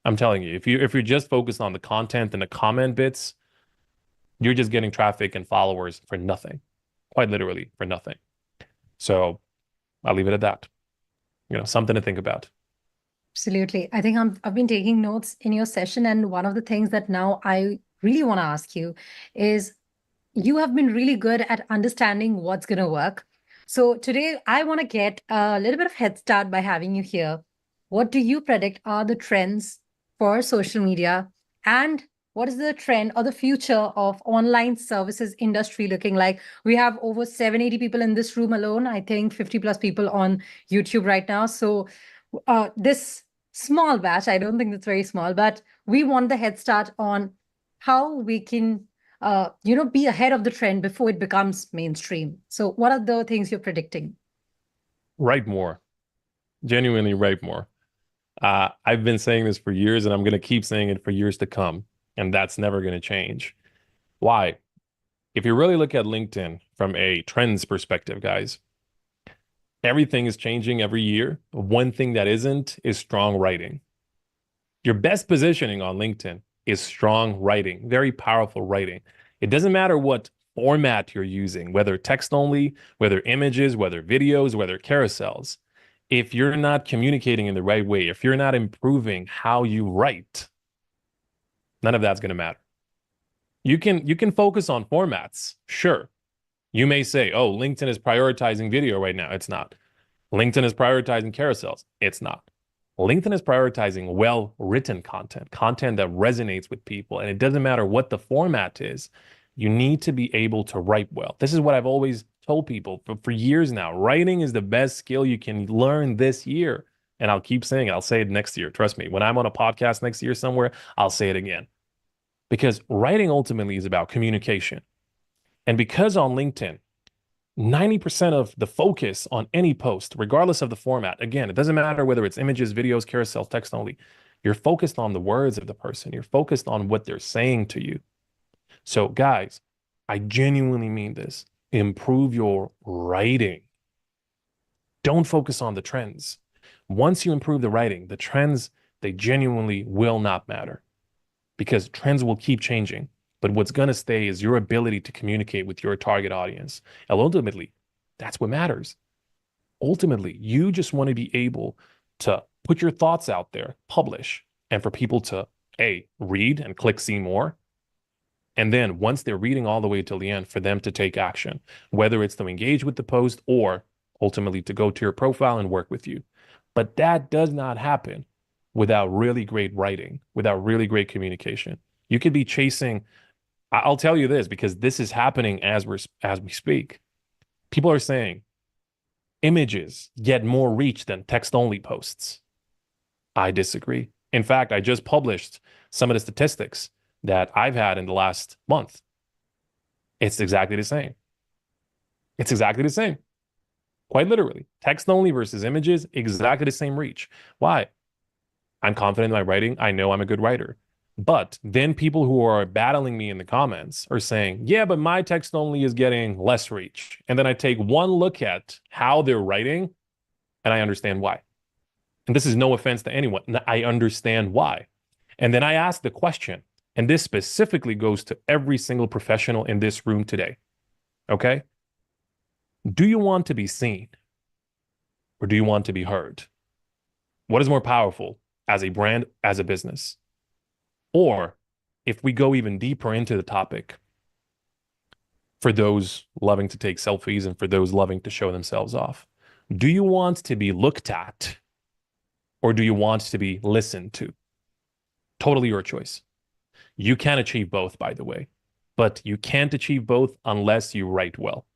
I'm telling you, if you're just focused on the content and the comment bits, you're just getting traffic and followers for nothing. Quite literally for nothing. So I'll leave it at that. Something to think about. Absolutely. I think I've been taking notes in your session, and one of the things that now I really want to ask you is you have been really good at understanding what's going to work. So today I want to get a little bit of head start by having you here. What do you predict are the trends for social media, and what is the trend or the future of online services industry looking like? We have over 780 people in this room alone. I think 50 plus people on YouTube right now. So this small batch, I don't think it's very small, but we want the head start on how we can be ahead of the trend before it becomes mainstream. So what are the things you're predicting? Write more. Genuinely write more. I've been saying this for years, and I'm going to keep saying it for years to come. And that's never going to change. Why? If you really look at LinkedIn from a trends perspective, guys, everything is changing every year. One thing that isn't is strong writing. Your best positioning on LinkedIn is strong writing, very powerful writing. It doesn't matter what format you're using, whether text only, whether images, whether videos, whether carousels. If you're not communicating in the right way, if you're not improving how you write, none of that's going to matter. You can focus on formats, sure. You may say, "Oh, LinkedIn is prioritizing video right now." It's not. LinkedIn is prioritizing carousels. It's not. LinkedIn is prioritizing well-written content, content that resonates with people. And it doesn't matter what the format is. You need to be able to write well. This is what I've always told people for years now. Writing is the best skill you can learn this year. And I'll keep saying it. I'll say it next year. Trust me. When I'm on a podcast next year somewhere, I'll say it again. Because writing ultimately is about communication. And because on LinkedIn, 90% of the focus on any post, regardless of the format, again, it doesn't matter whether it's images, videos, carousel, text only, you're focused on the words of the person. You're focused on what they're saying to you. So, guys, I genuinely mean this. Improve your writing. Don't focus on the trends. Once you improve the writing, the trends, they genuinely will not matter because trends will keep changing. But what's going to stay is your ability to communicate with your target audience. And ultimately, that's what matters. Ultimately, you just want to be able to put your thoughts out there, publish, and for people to read and click see more. And then once they're reading all the way till the end, for them to take action, whether it's to engage with the post or ultimately to go to your profile and work with you. But that does not happen without really great writing, without really great communication. You could be chasing, I'll tell you this because this is happening as we speak. People are saying images get more reach than text only posts. I disagree. In fact, I just published some of the statistics that I've had in the last month. It's exactly the same. It's exactly the same. Quite literally. Text only versus images, exactly the same reach. Why? I'm confident in my writing. I know I'm a good writer. But then people who are battling me in the comments are saying, yeah, but my text only is getting less reach. And then I take one look at how they're writing and I understand why. And this is no offense to anyone. I understand why. And then I ask the question, and this specifically goes to every single professional in this room today. Okay? Do you want to be seen or do you want to be heard? What is more powerful as a brand, as a business? Or if we go even deeper into the topic, for those loving to take selfies and for those loving to show themselves off, do you want to be looked at or do you want to be listened to? Totally your choice. You can achieve both, by the way, but you can't achieve both unless you write well.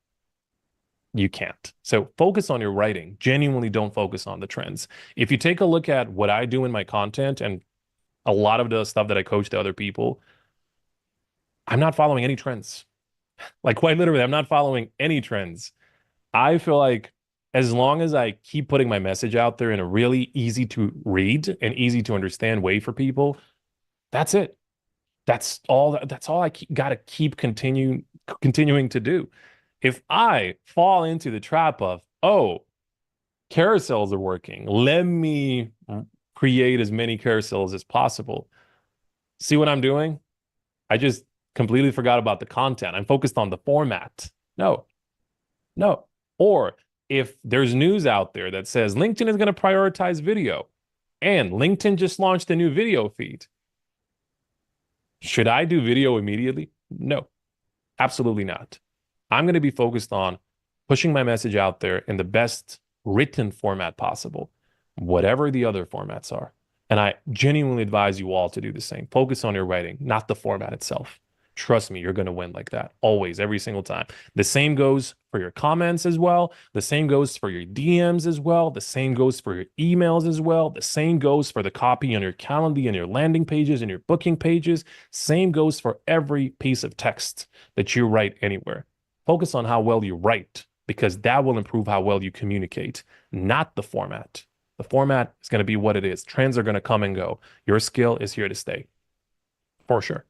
You can't. So focus on your writing. Genuinely don't focus on the trends. If you take a look at what I do in my content and a lot of the stuff that I coach to other people, I'm not following any trends. Like quite literally, I'm not following any trends. I feel like as long as I keep putting my message out there in a really easy to read and easy to understand way for people, that's it. That's all I gotta keep continuing to do. If I fall into the trap of, oh, carousels are working, let me create as many carousels as possible. See what I'm doing? I just completely forgot about the content. I'm focused on the format. No, no. Or if there's news out there that says LinkedIn is going to prioritize video and LinkedIn just launched a new video feed, should I do video immediately? No, absolutely not. I'm going to be focused on pushing my message out there in the best written format possible, whatever the other formats are. And I genuinely advise you all to do the same. Focus on your writing, not the format itself. Trust me, you're going to win like that. Always, every single time. The same goes for your comments as well. The same goes for your DMs as well. The same goes for your emails as well. The same goes for the copy on your calendar and your landing pages and your booking pages. Same goes for every piece of text that you write anywhere. Focus on how well you write because that will improve how well you communicate, not the format. The format is going to be what it is. Trends are going to come and go. Your skill is here to stay, for sure.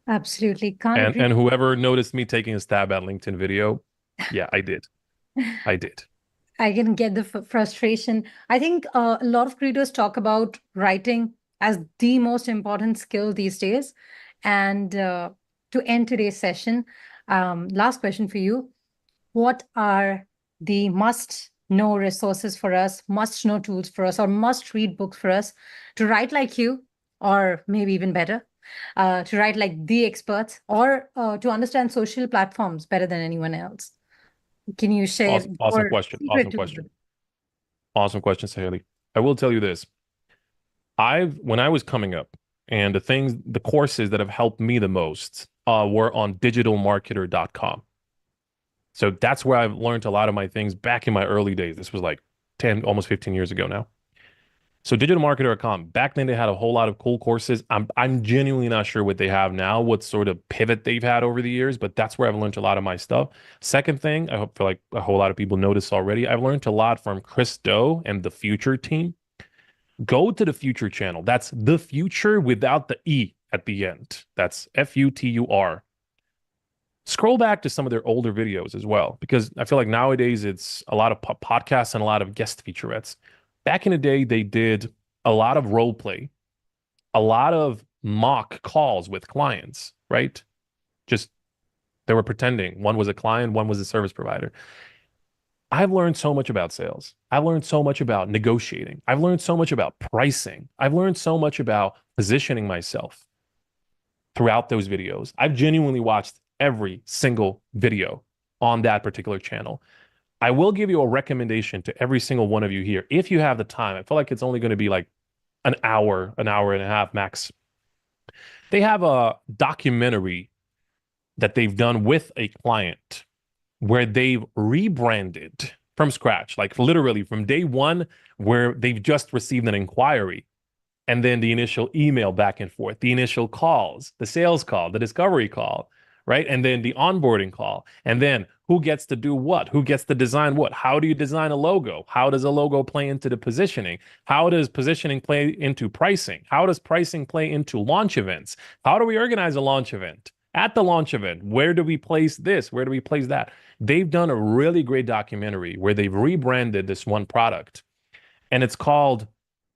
Absolutely. Can't And agree. and whoever noticed me taking a stab at LinkedIn video, yeah, I did. I did. I can get the frustration. I think a lot of creators talk about writing as the most important skill these days. And to end today's session, last question for you. What are the must know resources for us, must know tools for us, or must read books for us to write like you, or maybe even better, to write like the experts, or to understand social platforms better than anyone else? Can you share Awesome, awesome your question. secret Awesome to question. Awesome question, Saheli. I will tell you this. When I was coming up, and the courses that have helped me the most were on digitalmarketer.com. So that's where I've learned a lot of my things back in my early days. This was like 10, almost 15 years ago now. So digitalmarketer.com, back then they had a whole lot of cool courses. I'm genuinely not sure what they have now, what sort of pivot they've had over the years, but that's where I've learned a lot of my stuff. Second thing, I hope feel like a whole lot of people know this already. I've learned a lot from Chris Do and the Future team. Go to the Future channel. That's the Future without the E at the end. That's Futur. Scroll back to some of their older videos as well, because I feel like nowadays it's a lot of podcasts and a lot of guest featurettes. Back in the day, they did a lot of role play, a lot of mock calls with clients, right? Just they were pretending one was a client, one was a service provider. I've learned so much about sales. I've learned so much about negotiating. I've learned so much about pricing. I've learned so much about positioning myself throughout those videos. I've genuinely watched every single video on that particular channel. I will give you a recommendation to every single one of you here. If you have the time, I feel like it's only going to be like an hour and a half max. They have a documentary that they've done with a client where they've rebranded from scratch, like literally from day one, where they've just received an inquiry and then the initial email back and forth, the initial calls, the sales call, the discovery call, right? And then the onboarding call. And then who gets to do what? Who gets to design what? How do you design a logo? How does a logo play into the positioning? How does positioning play into pricing? How does pricing play into launch events? How do we organize a launch event? At the launch event, where do we place this? Where do we place that? They've done a really great documentary where they've rebranded this one product, and it's called,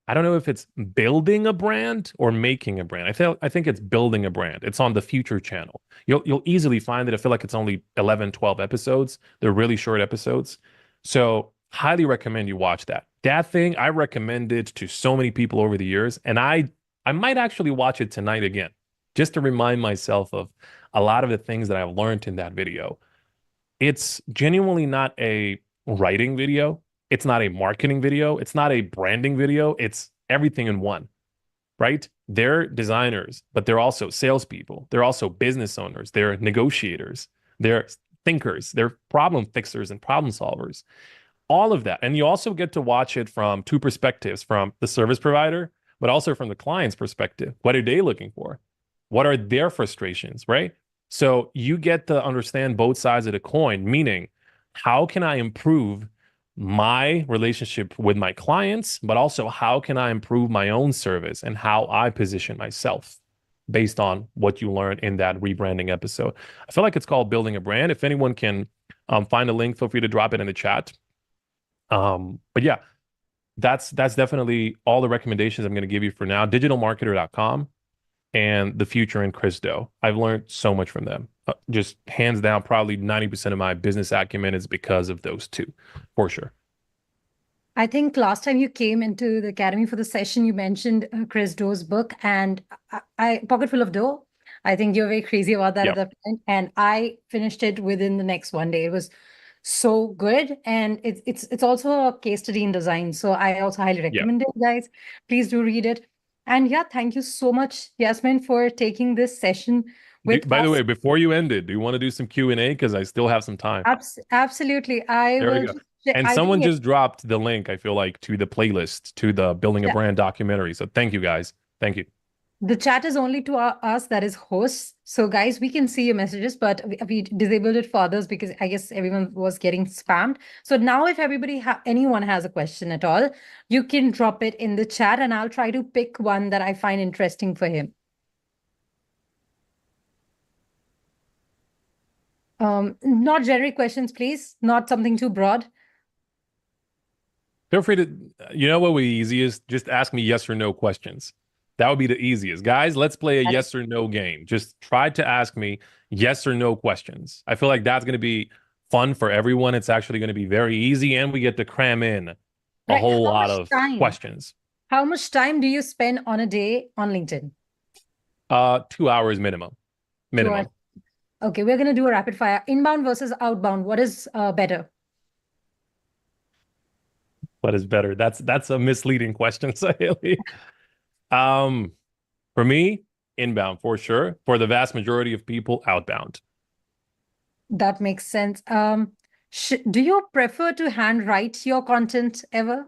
I don't know if it's building a brand or making a brand. I think it's building a brand. It's on the Future channel. You'll easily find it. I feel like it's only 11, 12 episodes. They're really short episodes. So highly recommend you watch that. That thing I recommended to so many people over the years, and I might actually watch it tonight again, just to remind myself of a lot of the things that I've learned in that video. It's genuinely not a writing video. It's not a marketing video. It's not a branding video. It's everything in one, right? They're designers, but they're also salespeople. They're also business owners. They're negotiators. They're thinkers. They're problem fixers and problem solvers. All of that. And you also get to watch it from two perspectives, from the service provider, but also from the client's perspective. What are they looking for? What are their frustrations, right? So you get to understand both sides of the coin, meaning how can I improve my relationship with my clients, but also how can I improve my own service and how I position myself based on what you learned in that rebranding episode. I feel like it's called Building a Brand. If anyone can find a link, feel free to drop it in the chat. But yeah, that's definitely all the recommendations I'm going to give you for now. Digitalmarketer.com and The Future and Chris Do. I've learned so much from them. Just hands down, probably 90% of my business acumen is because of those two, for sure. I think last time you came into the academy for the session, you mentioned Chris Do's book, and I Pocket Full of Dough. I think you're very crazy about that at Yeah, that point, and I finished it within the next one day. It was so good, and it's also a case study in design. So I also highly yeah. recommend it, guys. Please do read it. And yeah, thank you so much, Yasmin, for taking this session with By the us. way, before you end it, do you want to do some Q&A? Because I still have some time. Absolutely. I There we will go. just, And I think, someone yes, just dropped the link, I feel like, to the playlist, to the Building a Brand documentary. So thank you guys. Thank you. the chat is only to us, that is hosts. So guys, we can see your messages, but we disabled it for others because I guess everyone was getting spammed. So now if anyone has a question at all, you can drop it in the chat and I'll try to pick one that I find interesting for him. Not generic questions, please. Not something too broad. Feel free to, you know what would be easiest? Just ask me yes or no questions. That would be the easiest. Guys, let's play a That is yes or no game. Just try to ask me yes or no questions. I feel like that's going to be fun for everyone. It's actually going to be very easy, and we get to cram in a right. whole lot of questions. How much time do you spend on a day on LinkedIn? 2 hours minimum. 2 hours. Minimum. Okay, we're going to do a rapid fire. Inbound versus outbound. What is better? What is better? That's a misleading question, Saheli. Um, for me, inbound for sure. For the vast majority of people, outbound. That makes sense. Do you prefer to handwrite your content ever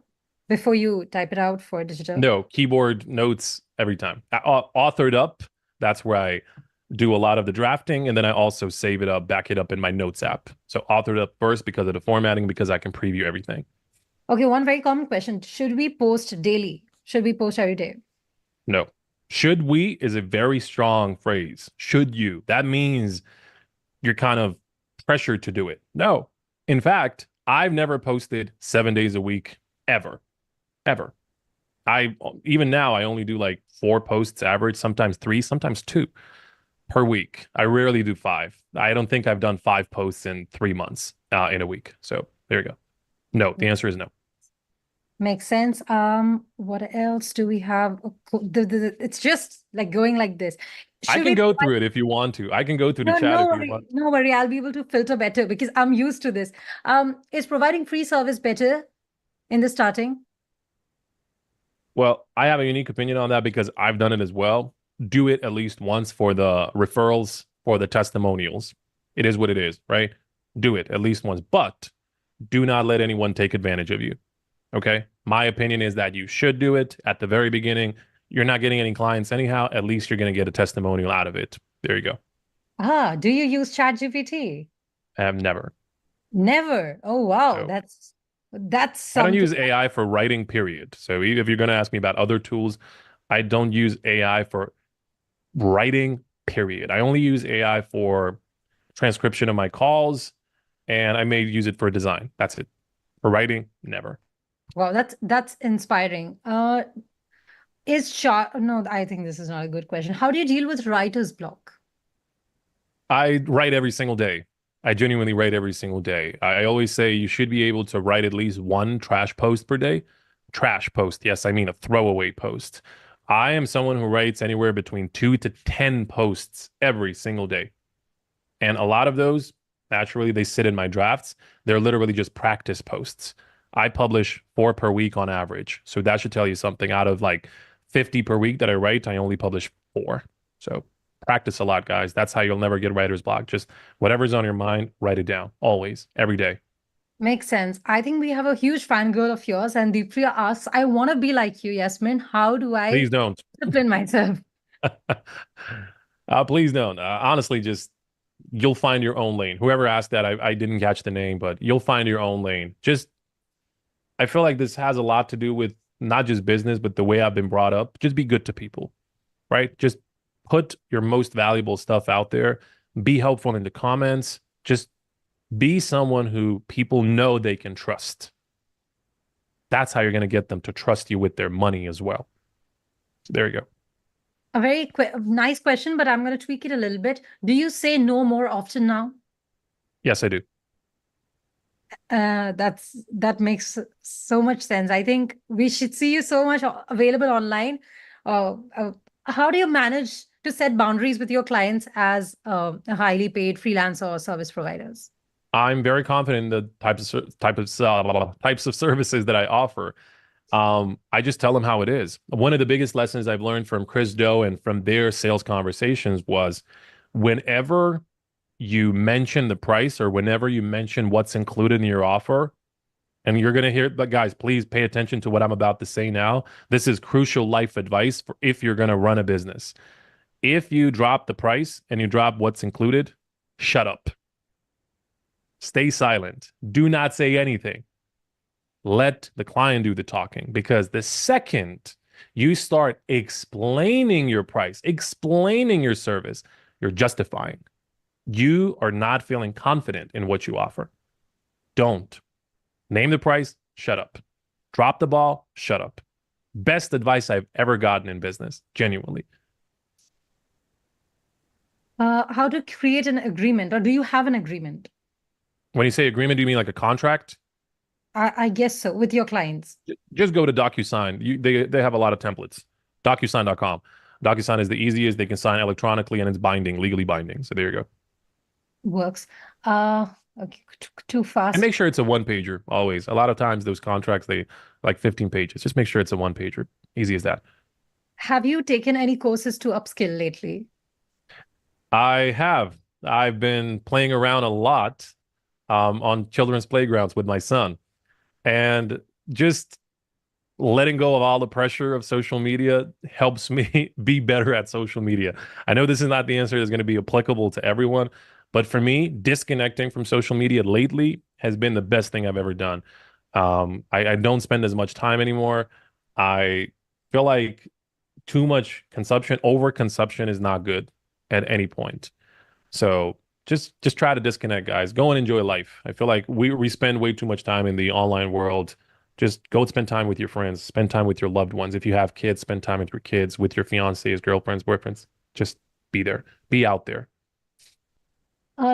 before you type it out for digital? No, keyboard notes every time. Authored up, that's where I do a lot of the drafting, and then I also save it up, back it up in my notes app. So authored up first because of the formatting, because I can preview everything. Okay, one very common question. Should we post daily? Should we post every day? No. Should we is a very strong phrase. Should you? That means you're kind of pressured to do it. No. In fact, I've never posted 7 days a week ever, ever. I even now I only do like 4 posts average, sometimes three, sometimes two per week. I rarely do five. I don't think I've done 5 posts in 3 months in a week. So there you go. No, the answer is no. Makes sense. What else do we have? It's just like going like this. I Should can we go provide? through it if you want to. I can go through the No, chat no if you worry, want. no worry. I'll be able to filter better because I'm used to this. Is providing free service better in the starting? Well, I have a unique opinion on that because I've done it as well. Do it at least once for the referrals, for the testimonials. It is what it is, right? Do it at least once, but do not let anyone take advantage of you. Okay. My opinion is that you should do it at the very beginning. You're not getting any clients anyhow. At least you're going to get a testimonial out of it. There you go. Do you use ChatGPT? I have never. Never. Oh wow, So that's I don't something. use AI for writing, period. So if you're going to ask me about other tools, I don't use AI for writing, period. I only use AI for transcription of my calls, and I may use it for design. That's it. For writing, never. Wow, that's inspiring. Is chart? No, I think this is not a good question. How do you deal with writer's block? I write every single day. I genuinely write every single day. I always say you should be able to write at least one trash post per day. Trash post, yes, I mean a throwaway post. I am someone who writes anywhere between 2 to 10 posts every single day. And a lot of those, naturally, they sit in my drafts. They're literally just practice posts. I publish 4 per week on average. So that should tell you something. Out of like 50 per week that I write, I only publish 4. So practice a lot, guys. That's how you'll never get writer's block. Just whatever's on your mind, write it down always, every day. Makes sense. I think we have a huge fangirl of yours, and Deepriya asks, I want to be like you, Yasmin. How do I Please don't. discipline myself? Please don't. Honestly, just you'll find your own lane. Whoever asked that, I didn't catch the name, but you'll find your own lane. Just I feel like this has a lot to do with not just business, but the way I've been brought up. Just be good to people, right? Just put your most valuable stuff out there. Be helpful in the comments. Just be someone who people know they can trust. That's how you're going to get them to trust you with their money as well. So there you go. A very nice question, but I'm going to tweak it a little bit. Do you say no more often now? Yes, I do. That makes so much sense. I think we should see you so much available online. Uh, uh, how do you manage to set boundaries with your clients as a highly paid freelancer or service providers? I'm very confident in the types of services that I offer. I just tell them how it is. One of the biggest lessons I've learned from Chris Do and from their sales conversations was whenever you mention the price or whenever you mention what's included in your offer, and you're going to hear, but guys, please pay attention to what I'm about to say now. This is crucial life advice for if you're going to run a business. If you drop the price and you drop what's included, shut up. Stay silent. Do not say anything. Let the client do the talking because the second you start explaining your price, explaining your service, you're justifying. You are not feeling confident in what you offer. Don't. Name the price, shut up. Drop the ball, shut up. Best advice I've ever gotten in business, genuinely. How to create an agreement, or do you have an agreement? When you say agreement, do you mean like a contract? I guess so, with your clients. Just go to DocuSign. They have a lot of templates. DocuSign.com. DocuSign is the easiest. They can sign electronically and it's binding, legally binding. So there you go. Works. Okay, too And fast. make sure it's a one pager always. A lot of times those contracts, they like 15 pages. Just make sure it's a one pager. Easy as that. Have you taken any courses to upskill lately? I have. I've been playing around a lot on children's playgrounds with my son. And just letting go of all the pressure of social media helps me be better at social media. I know this is not the answer that's going to be applicable to everyone, but for me, disconnecting from social media lately has been the best thing I've ever done. I don't spend as much time anymore. I feel like too much consumption, overconsumption is not good at any point. So just try to disconnect, guys. Go and enjoy life. I feel like we spend way too much time in the online world. Just go spend time with your friends, spend time with your loved ones. If you have kids, spend time with your kids, with your fiancés, girlfriends, boyfriends. Just be there. Be out there.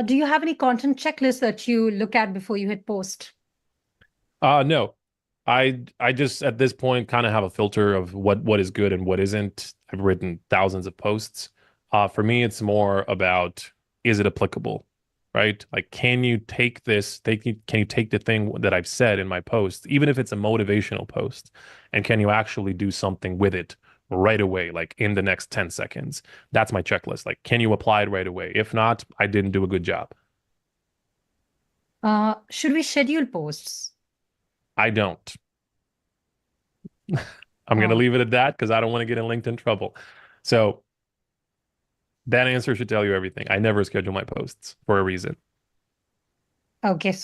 Do you have any content checklist that you look at before you hit post? No. I just at this point kind of have a filter of what is good and what isn't. I've written thousands of posts. For me, it's more about is it applicable, right? Like, can you take this, can you take the thing that I've said in my post, even if it's a motivational post, and can you actually do something with it right away, like in the next 10 seconds? That's my checklist. Like, can you apply it right away? If not, I didn't do a good job. Should we schedule posts? I don't. I'm going to Oh, leave it at that because I don't want to get in LinkedIn trouble. So that answer should tell you everything. I never schedule my posts for a reason. okay.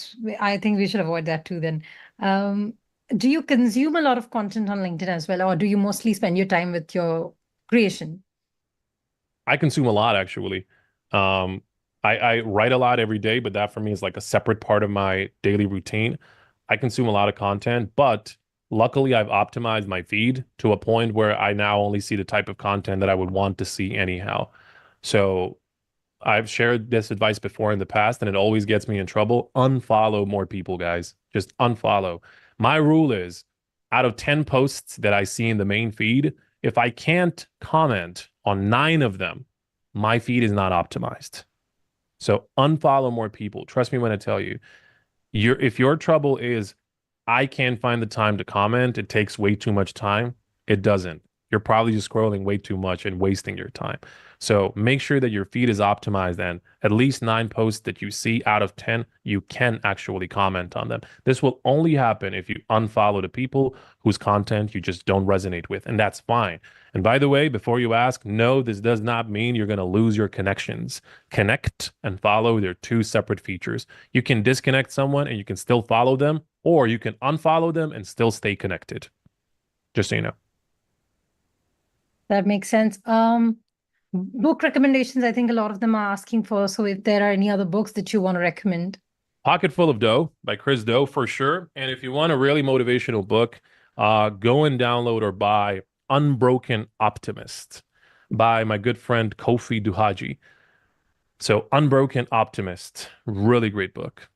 I think we should avoid that too then. Um, do you consume a lot of content on LinkedIn as well, or do you mostly spend your time with your creation? I consume a lot actually. Um, I write a lot every day, but that for me is like a separate part of my daily routine. I consume a lot of content, but luckily I've optimized my feed to a point where I now only see the type of content that I would want to see anyhow. So I've shared this advice before in the past, and it always gets me in trouble. Unfollow more people, guys. Just unfollow. My rule is out of 10 posts that I see in the main feed, if I can't comment on nine of them, my feed is not optimized. So unfollow more people. Trust me when I tell you, if your trouble is I can't find the time to comment, it takes way too much time. It doesn't. You're probably just scrolling way too much and wasting your time. So make sure that your feed is optimized and at least nine posts that you see out of 10, you can actually comment on them. This will only happen if you unfollow the people whose content you just don't resonate with, and that's fine. And by the way, before you ask, no, this does not mean you're going to lose your connections. Connect and follow, they're two separate features. You can disconnect someone and you can still follow them, or you can unfollow them and still stay connected. Just so you know. That makes sense. Book recommendations, I think a lot of them are asking for. So if there are any other books that you want to recommend. Pocket Full of Dough by Chris Do for sure. And if you want a really motivational book, go and download or buy Unbroken Optimist by my good friend Kofi Duhaji. So Unbroken Optimist, really great book.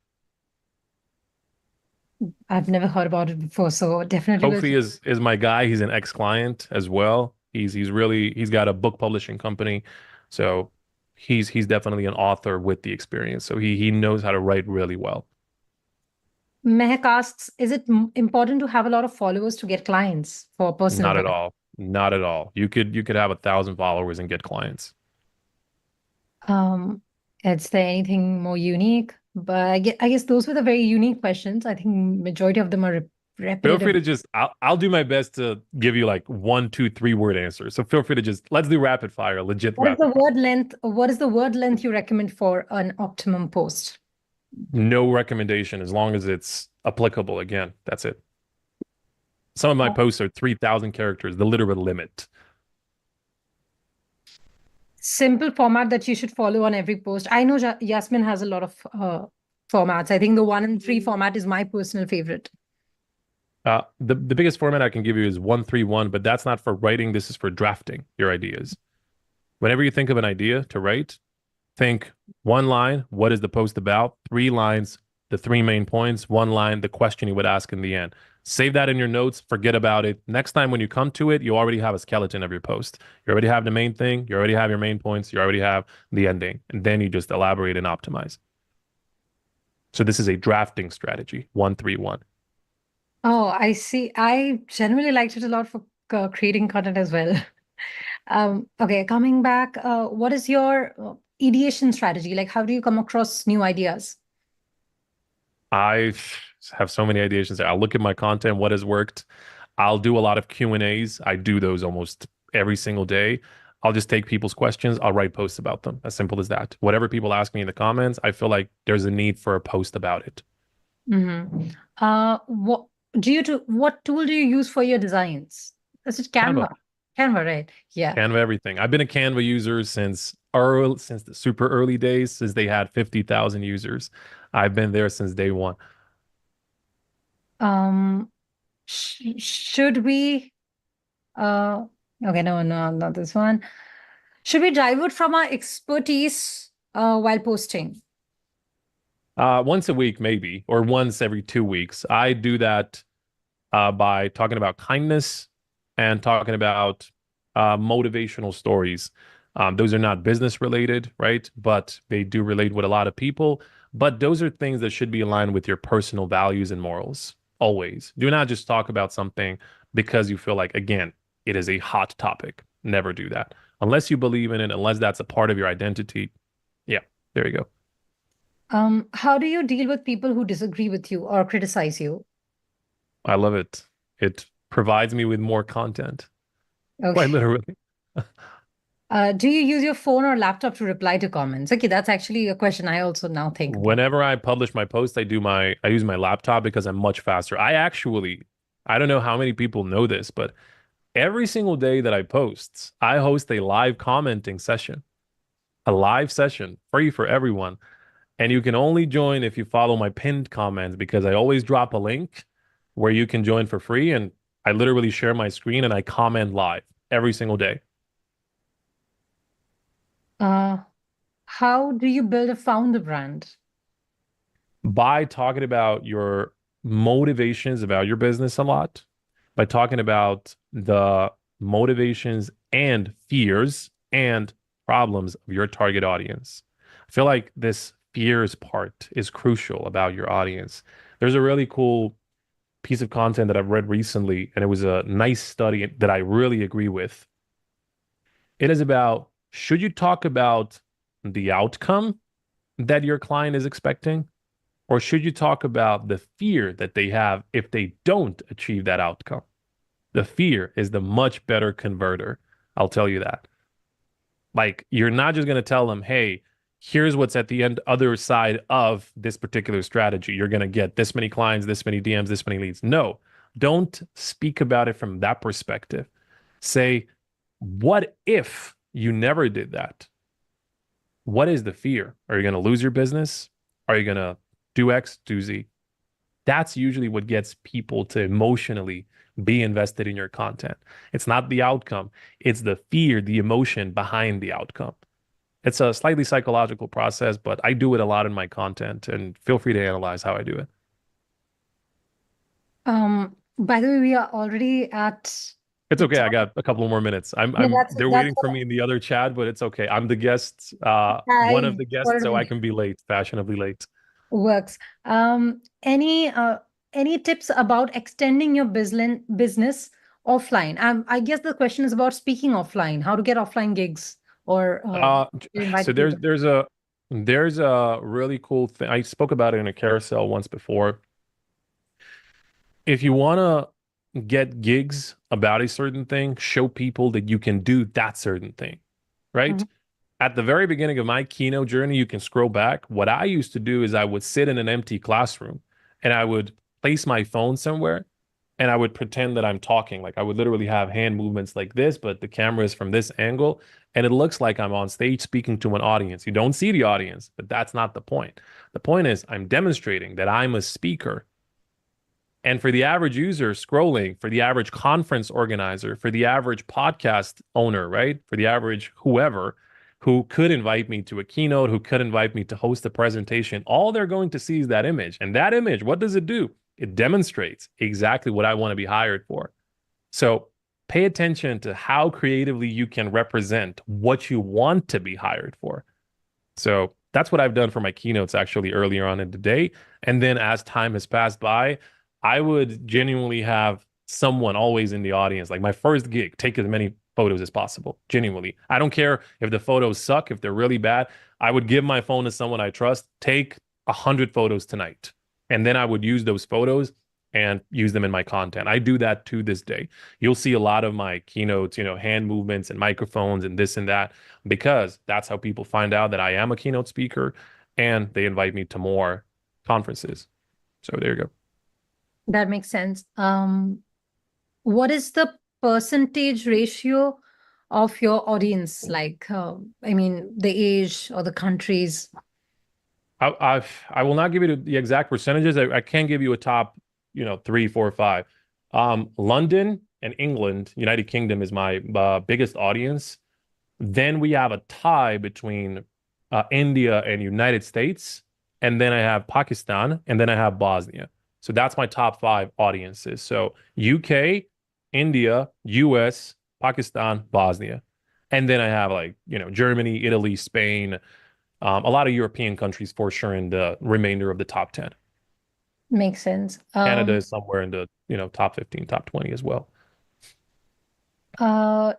I've never heard about it before, so definitely will. Kofi is my guy. He's an ex-client as well. He's got a book publishing company. So he's definitely an author with the experience. So he knows how to write really well. Mehak asks, is it important to have a lot of followers to get clients for personal Not at brand? all. Not at all. You could have 1,000 followers and get clients. Um, is there anything more unique? But I guess those were the very unique questions. I think majority of them are Feel free repetitive. to just I'll do my best to give you like one, two, three word answers. So feel free to just let's do rapid fire, legit What is the rapid fire. word length? What is the word length you recommend for an optimum post? No recommendation as long as it's applicable. Again, that's it. Some of my posts are 3,000 characters, the literal limit. Simple format that you should follow on every post. I know Yasmin has a lot of formats. I think the 1 and 3 format is my personal favorite. The biggest format I can give you is 131, but that's not for writing. This is for drafting your ideas. Whenever you think of an idea to write, think one line, what is the post about? 3 lines, the three main points, one line, the question you would ask in the end. Save that in your notes, forget about it. Next time when you come to it, you already have a skeleton of your post. You already have the main thing, you already have your main points, you already have the ending, and then you just elaborate and optimize. So this is a drafting strategy, 131. Oh, I see. I generally liked it a lot for creating content as well. Okay, coming back, what is your ideation strategy? Like, how do you come across new ideas? I have so many ideations there. I'll look at my content, what has worked. I'll do a lot of Q&As. I do those almost every single day. I'll just take people's questions. I'll write posts about them. As simple as that. Whatever people ask me in the comments, I feel like there's a need for a post about it. Mm-hmm. What what tool do you use for your designs? Is it Canva, Canva? Canva, right? Yeah. Canva, everything. I've been a Canva user since the super early days, since they had 50,000 users. I've been there since day one. Um, should we uh okay, no, not this one. Should we divert from our expertise while posting? Once a week, maybe, or once every 2 weeks. I do that by talking about kindness and talking about motivational stories. Those are not business related, right? But they do relate with a lot of people. But those are things that should be aligned with your personal values and morals. Always. Do not just talk about something because you feel like, again, it is a hot topic. Never do that. Unless you believe in it, unless that's a part of your identity. Yeah, there you go. How do you deal with people who disagree with you or criticize you? I love it. It provides me with more content, quite Okay. literally. Do you use your phone or laptop to reply to comments? Okay, that's actually a question I also now think about. Whenever I publish my post, I use my laptop because I'm much faster. I don't know how many people know this, but every single day that I post, I host a live commenting session, a live session free for everyone. And you can only join if you follow my pinned comments because I always drop a link where you can join for free. And I literally share my screen and I comment live every single day. Uh, how do you build a founder brand? By talking about your motivations about your business a lot, by talking about the motivations and fears and problems of your target audience. I feel like this fears part is crucial about your audience. There's a really cool piece of content that I've read recently, and it was a nice study that I really agree with. It is about should you talk about the outcome that your client is expecting? Or should you talk about the fear that they have if they don't achieve that outcome? The fear is the much better converter. I'll tell you that. Like, you're not just going to tell them, hey, here's what's at the end, other side of this particular strategy. You're going to get this many clients, this many DMs, this many leads. No, don't speak about it from that perspective. Say, what if you never did that? What is the fear? Are you going to lose your business? Are you going to do X, do Z? That's usually what gets people to emotionally be invested in your content. It's not the outcome, it's the fear, the emotion behind the outcome. It's a slightly psychological process, but I do it a lot in my content and feel free to analyze how I do it. By the way, we are already at It's the okay. I time. got a couple more minutes. Yeah, They're that's waiting what for me in the other chat, but it's okay. I'm the guest, one of I the guests, wanted to so I make can be late, fashionably late. works. Any tips about extending your business offline? I guess the question is about speaking offline, how to get offline gigs or Uh, so invite people. there's a really cool thing. I spoke about it in a carousel once before. If you want to get gigs about a certain thing, show people that you can do that certain thing, right? Mhm. At the very beginning of my keynote journey, you can scroll back. What I used to do is I would sit in an empty classroom and I would place my phone somewhere and I would pretend that I'm talking. Like I would literally have hand movements like this, but the camera is from this angle and it looks like I'm on stage speaking to an audience. You don't see the audience, but that's not the point. The point is I'm demonstrating that I'm a speaker and for the average user scrolling, for the average conference organizer, for the average podcast owner, right? For the average whoever who could invite me to a keynote, who could invite me to host a presentation, all they're going to see is that image. And that image, what does it do? It demonstrates exactly what I want to be hired for. So pay attention to how creatively you can represent what you want to be hired for. So that's what I've done for my keynotes actually earlier on in the day. And then as time has passed by, I would genuinely have someone always in the audience. Like my first gig, take as many photos as possible. Genuinely. I don't care if the photos suck, if they're really bad. I would give my phone to someone I trust, take 100 photos tonight. And then I would use those photos and use them in my content. I do that to this day. You'll see a lot of my keynotes, hand movements and microphones and this and that because that's how people find out that I am a keynote speaker and they invite me to more conferences. So there you go. That makes sense. What is the percentage ratio of your audience? Like, I mean, the age or the countries? I will not give you the exact percentages. I can give you a top, three, four, five. London and England, United Kingdom is my biggest audience. Then we have a tie between India and United States, and then I have Pakistan, and then I have Bosnia. So that's my top five audiences. So UK, India, US, Pakistan, Bosnia. And then I have like, Germany, Italy, Spain, a lot of European countries for sure in the remainder of the top 10. Makes sense. Canada is somewhere in the, top 15, top 20 as well. Uh,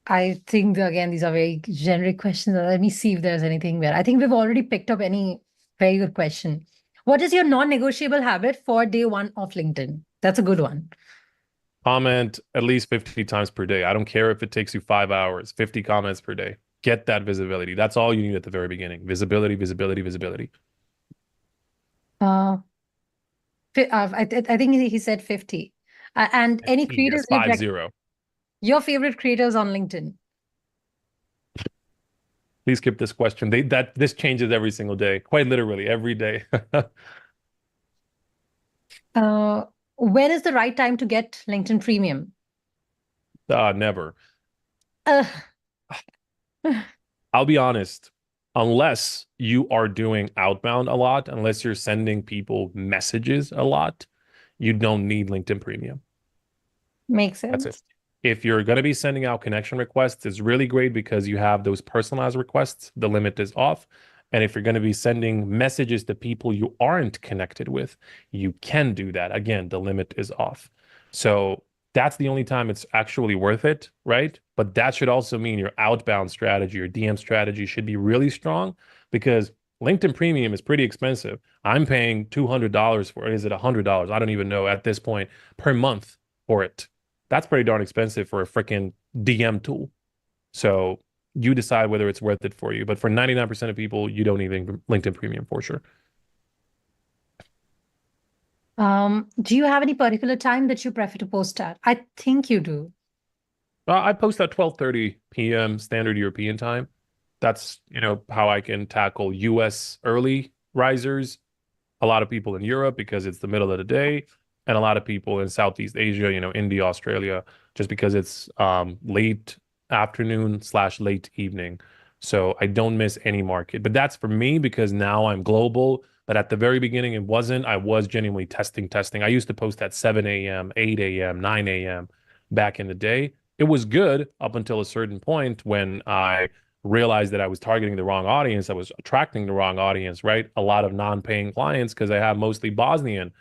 I think again, these are very generic questions. Let me see if there's anything where I think we've already picked up any very good question. What is your non-negotiable habit for day one of LinkedIn? That's a good one. Comment at least 50 times per day. I don't care if it takes you 5 hours, 50 comments per day. Get that visibility. That's all you need at the very beginning. Visibility, visibility, visibility. Uh, I think he said 50. And any 50, creators yes, you'd 50. your favorite creators on LinkedIn? Please skip this question. This changes every single day, quite literally every day. Uh, when is the right time to get LinkedIn Premium? Never. Uh, I'll be honest, unless you are doing outbound a lot, unless you're sending people messages a lot, you don't need LinkedIn Premium. Makes That's it. sense. If you're going to be sending out connection requests, it's really great because you have those personalized requests. The limit is off. And if you're going to be sending messages to people you aren't connected with, you can do that. Again, the limit is off. So that's the only time it's actually worth it, right? But that should also mean your outbound strategy, your DM strategy should be really strong because LinkedIn Premium is pretty expensive. I'm paying $200 for it. Is it $100? I don't even know at this point per month for it. That's pretty darn expensive for a freaking DM tool. So you decide whether it's worth it for you. But for 99% of people, you don't need LinkedIn Premium for sure. Do you have any particular time that you prefer to post at? I think you do. I post at 12:30 p.m. Standard European time. That's, how I can tackle US early risers, a lot of people in Europe because it's the middle of the day, and a lot of people in Southeast Asia, India, Australia, just because it's late afternoon slash late evening. So I don't miss any market. But that's for me because now I'm global. But at the very beginning, it wasn't. I was genuinely testing. I used to post at 7 a.m., 8 a.m., 9 a.m. back in the day. It was good up until a certain point when I realized that I was targeting the wrong audience. I was attracting the wrong audience, right? A lot of non-paying clients because I have mostly Bosnian,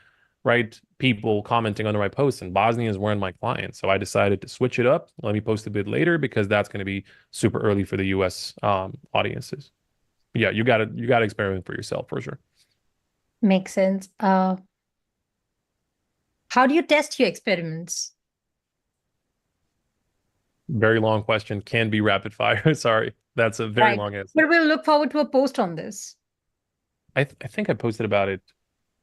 right? People commenting under my posts, and Bosnians weren't my clients. So I decided to switch it up. Let me post a bit later because that's going to be super early for the US audiences. Yeah, you gotta experiment for yourself for sure. Makes sense. How do you test your experiments? Very long question. Can be rapid fire. Sorry. That's a very Right. long answer. But we'll look forward to a post on this. I think I posted about it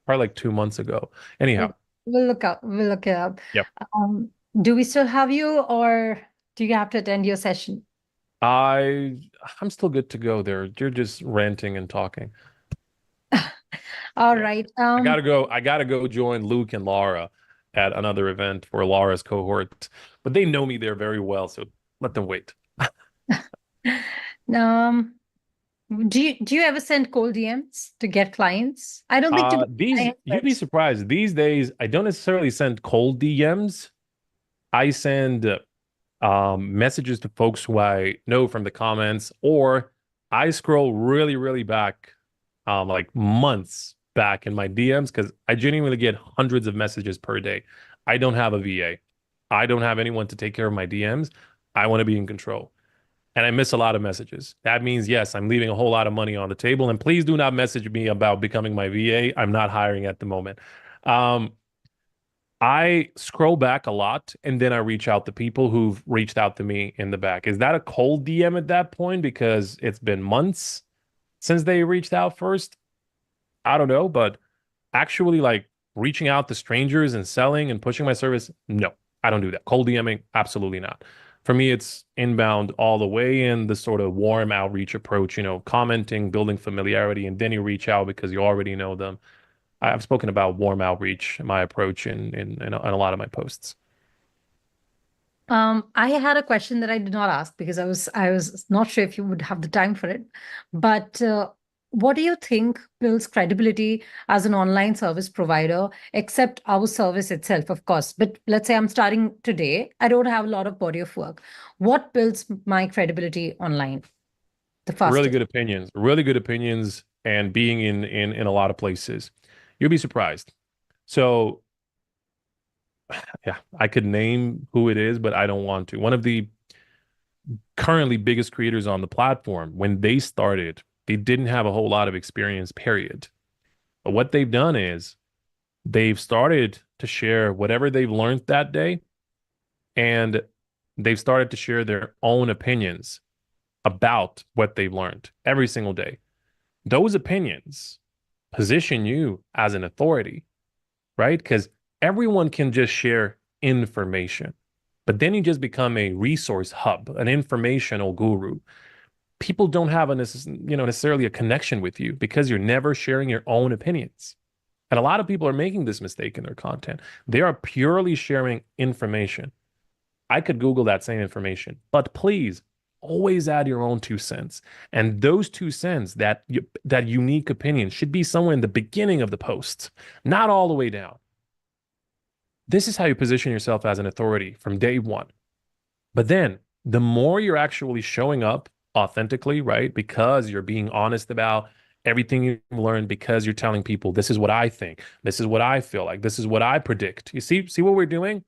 probably like 2 months ago. Anyhow, We'll look up. We'll look it up. yep. Um, do we still have you, or do you have to attend your session? I I'm still good to go there. You're just ranting and talking. All Yeah. right. I gotta go join Luke and Laura at another event for Laura's cohort. But they know me there very well, so let them wait. Um, do you ever send cold DMs to get clients? I don't think to get These clients, you'd be but surprised. These days, I don't necessarily send cold DMs. I send messages to folks who I know from the comments, or I scroll really, really back, like months back in my DMs because I genuinely get hundreds of messages per day. I don't have a VA. I don't have anyone to take care of my DMs. I want to be in control. And I miss a lot of messages. That means, yes, I'm leaving a whole lot of money on the table. And please do not message me about becoming my VA. I'm not hiring at the moment. Um, I scroll back a lot and then I reach out to people who've reached out to me in the back. Is that a cold DM at that point because it's been months since they reached out first? I don't know, but actually like reaching out to strangers and selling and pushing my service, no, I don't do that. Cold DMing, absolutely not. For me, it's inbound all the way in the sort of warm outreach approach, commenting, building familiarity, and then you reach out because you already know them. I've spoken about warm outreach, my approach in a lot of my posts. I had a question that I did not ask because I was not sure if you would have the time for it. But what do you think builds credibility as an online service provider, except our service itself, of course? But let's say I'm starting today, I don't have a lot of body of work. What builds my credibility online the fastest? Really good opinions, and being in a lot of places. You'll be surprised. So, yeah, I could name who it is, but I don't want to. One of the currently biggest creators on the platform, when they started, they didn't have a whole lot of experience, period. But what they've done is they've started to share whatever they've learned that day, and they've started to share their own opinions about what they've learned every single day. Those opinions position you as an authority, right? Because everyone can just share information, but then you just become a resource hub, an informational guru. People don't have necessarily a connection with you because you're never sharing your own opinions. And a lot of people are making this mistake in their content. They are purely sharing information. I could Google that same information, but please always add your own 2 cents. And those 2 cents, that unique opinion, should be somewhere in the beginning of the post, not all the way down. This is how you position yourself as an authority from day one. But then the more you're actually showing up authentically, right? Because you're being honest about everything you've learned, because you're telling people, this is what I think, this is what I feel like, this is what I predict. You see what we're doing?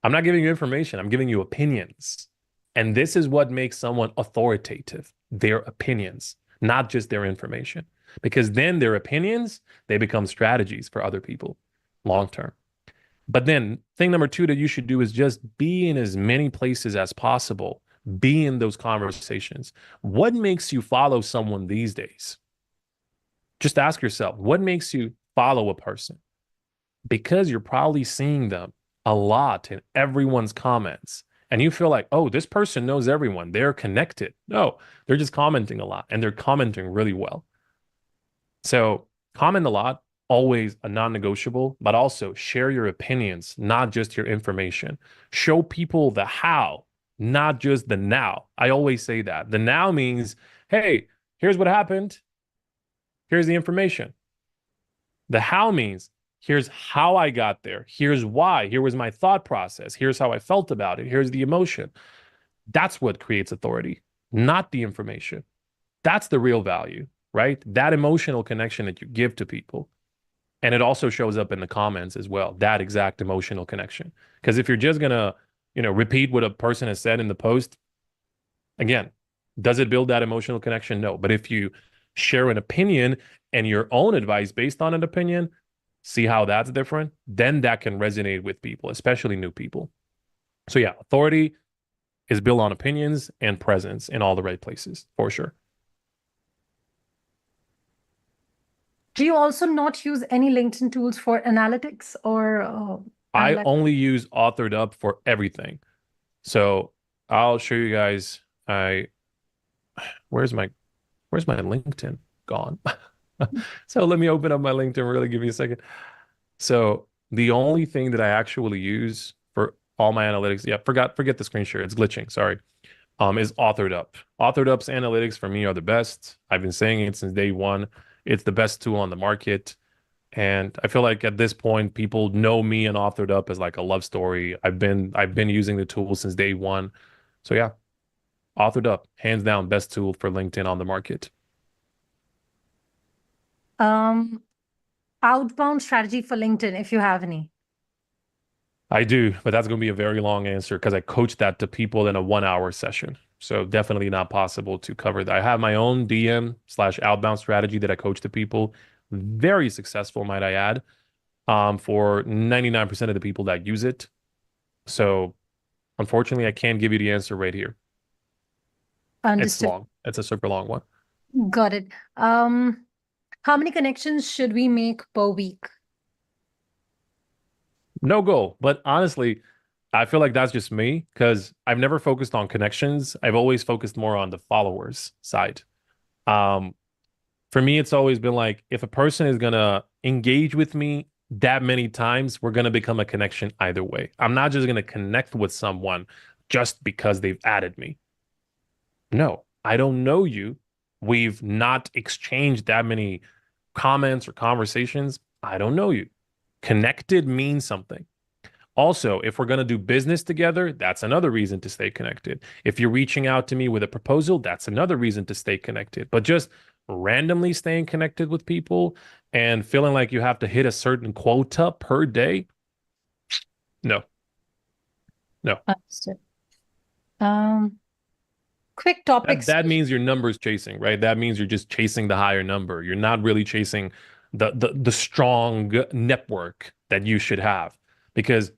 I'm not giving you information, I'm giving you opinions. And this is what makes someone authoritative, their opinions, not just their information. Because then their opinions, they become strategies for other people long term. But then thing number two that you should do is just be in as many places as possible. Be in those conversations. What makes you follow someone these days? Just ask yourself, what makes you follow a person? Because you're probably seeing them a lot in everyone's comments. And you feel like, oh, this person knows everyone. They're connected. No, they're just commenting a lot, and they're commenting really well. So comment a lot, always a non-negotiable, but also share your opinions, not just your information. Show people the how, not just the now. I always say that. The now means, hey, here's what happened. Here's the information. The how means, here's how I got there. Here's why. Here was my thought process. Here's how I felt about it. Here's the emotion. That's what creates authority, not the information. That's the real value, right? That emotional connection that you give to people. And it also shows up in the comments as well, that exact emotional connection. Because if you're just gonna, repeat what a person has said in the post, again, does it build that emotional connection? No. But if you share an opinion and your own advice based on an opinion, see how that's different, then that can resonate with people, especially new people. So yeah, authority is built on opinions and presence in all the right places, for sure. Do you also not use any LinkedIn tools for analytics or I analytics? only use Authored Up for everything. So I'll show you guys. I where's my LinkedIn gone? So let me open up my LinkedIn really, give me a second. So the only thing that I actually use for all my analytics, yeah, forget the screen share. It's glitching. Sorry. Is Authored Up. Authored Up's analytics for me are the best. I've been saying it since day one. It's the best tool on the market. And I feel like at this point, people know me and Authored Up as like a love story. I've been using the tool since day one. So yeah, Authored Up, hands down, best tool for LinkedIn on the market. Um, Outbound strategy for LinkedIn, if you have any. I do, but that's going to be a very long answer because I coach that to people in a 1 hour session. So definitely not possible to cover that. I have my own DM/outbound strategy that I coach to people. Very successful, might I add, for 99% of the people that use it. So unfortunately, I can't give you the answer right here. It's Understood. long. It's a super long one. Got it. How many connections should we make per week? No goal. But honestly, I feel like that's just me because I've never focused on connections. I've always focused more on the followers side. Um, for me, it's always been like if a person is gonna engage with me that many times, we're gonna become a connection either way. I'm not just gonna connect with someone just because they've added me. No, I don't know you. we've not exchanged that many comments or conversations, I don't know you. Connected means something. Also, if we're going to do business together, that's another reason to stay connected. If you're reaching out to me with a proposal, that's another reason to stay connected. But just randomly staying connected with people and feeling like you have to hit a certain quota per day, no, no. Understood. Um, quick That topics. that means your numbers chasing, right? That means you're just chasing the higher number. You're not really chasing the strong network that you should have. Because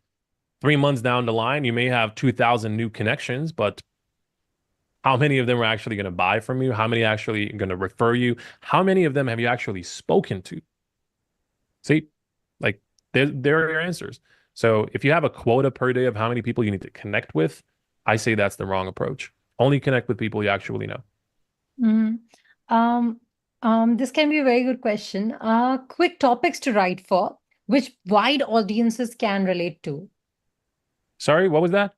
3 months down the line, you may have 2,000 new connections, but how many of them are actually going to buy from you? How many actually going to refer you? How many of them have you actually spoken to? See, like there are your answers. So if you have a quota per day of how many people you need to connect with, I say that's the wrong approach. Only connect with people you actually know. Mhm. Um, this can be a very good question. Quick topics to write for, which wide audiences can relate to. Sorry, what was that?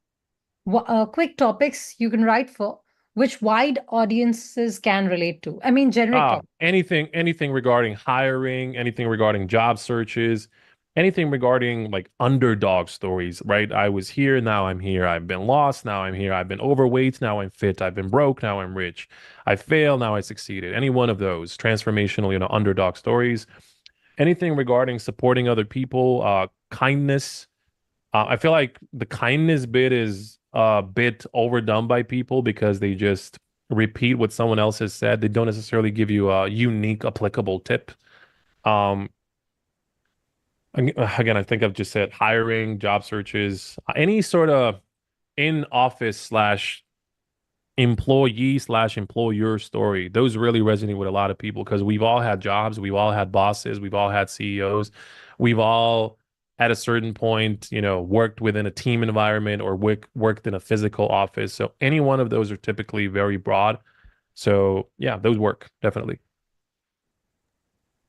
Quick topics you can write for, which wide audiences can relate to. I mean, generic Ah, topics. anything regarding hiring, anything regarding job searches, anything regarding like underdog stories, right? I was here, now I'm here. I've been lost, now I'm here. I've been overweight, now I'm fit. I've been broke, now I'm rich. I failed, now I succeeded. Any one of those transformational, underdog stories. Anything regarding supporting other people, kindness. I feel like the kindness bit is a bit overdone by people because they just repeat what someone else has said. They don't necessarily give you a unique, applicable tip. Um, again, I think I've just said hiring, job searches, any sort of in office slash employee slash employer story. Those really resonate with a lot of people because we've all had jobs, we've all had bosses, we've all had CEOs, we've all at a certain point, worked within a team environment or worked in a physical office. So any one of those are typically very broad. So yeah, those work definitely.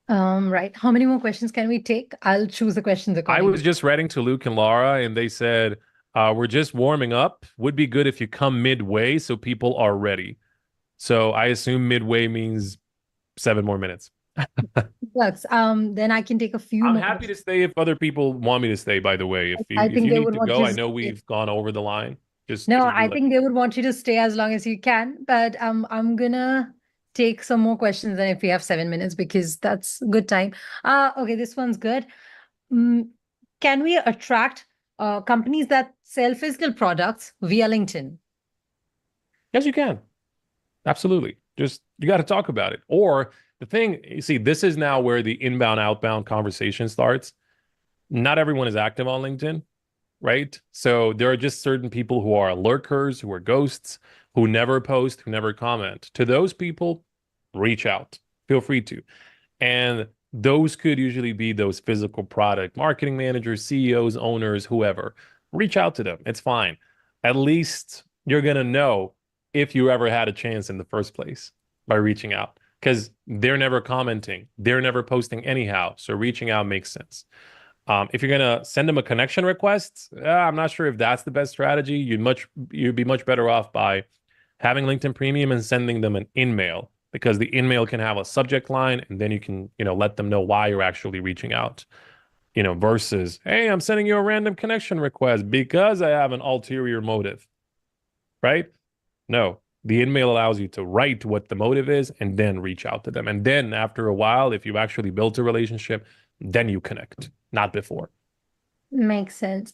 Right. How many more questions can we take? I'll choose the questions I was accordingly. just writing to Luke and Laura, and they said, we're just warming up. Would be good if you come midway so people are ready. So I assume midway means 7 more minutes. Yes. Then I can take a few I'm more happy to questions. stay if other people want me to stay, by the way. If you I if think you they need would to want go, you I to know stay. we've gone over the line. Just No, just do I let think they would want you to stay as long as you can, but I'm gonna take some more questions then if we have 7 minutes because that's a good time. Okay, this one's good. Mm, can we attract companies that sell physical products via LinkedIn? Yes, you can. Absolutely. Just you got to talk about it. Or the thing, you see, this is now where the inbound outbound conversation starts. Not everyone is active on LinkedIn, right? So there are just certain people who are lurkers, who are ghosts, who never post, who never comment. To those people, reach out. Feel free to. And those could usually be those physical product marketing managers, CEOs, owners, whoever. Reach out to them. It's fine. At least you're going to know if you ever had a chance in the first place by reaching out because they're never commenting, they're never posting anyhow. So reaching out makes sense. If you're gonna send them a connection request, I'm not sure if that's the best strategy. You'd be much better off by having LinkedIn Premium and sending them an in-mail because the in-mail can have a subject line and then you can, let them know why you're actually reaching out, versus, hey, I'm sending you a random connection request because I have an ulterior motive, right? No, the in-mail allows you to write what the motive is and then reach out to them. And then after a while, if you actually built a relationship, then you connect, not before. Makes sense.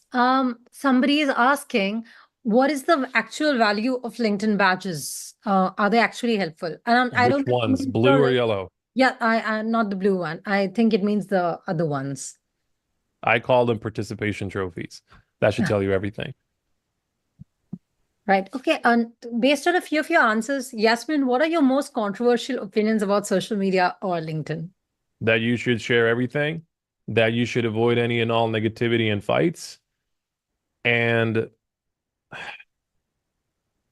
Somebody is asking, what is the actual value of LinkedIn badges? Are they actually helpful? And I Which don't think it ones, means blue or the, yellow? yeah, I not the blue one. I think it means the other ones. I call them participation trophies. That should tell you everything. Right. Okay. And based on a few of your answers, Yasmin, what are your most controversial opinions about social media or LinkedIn? That you should share everything, that you should avoid any and all negativity and fights, and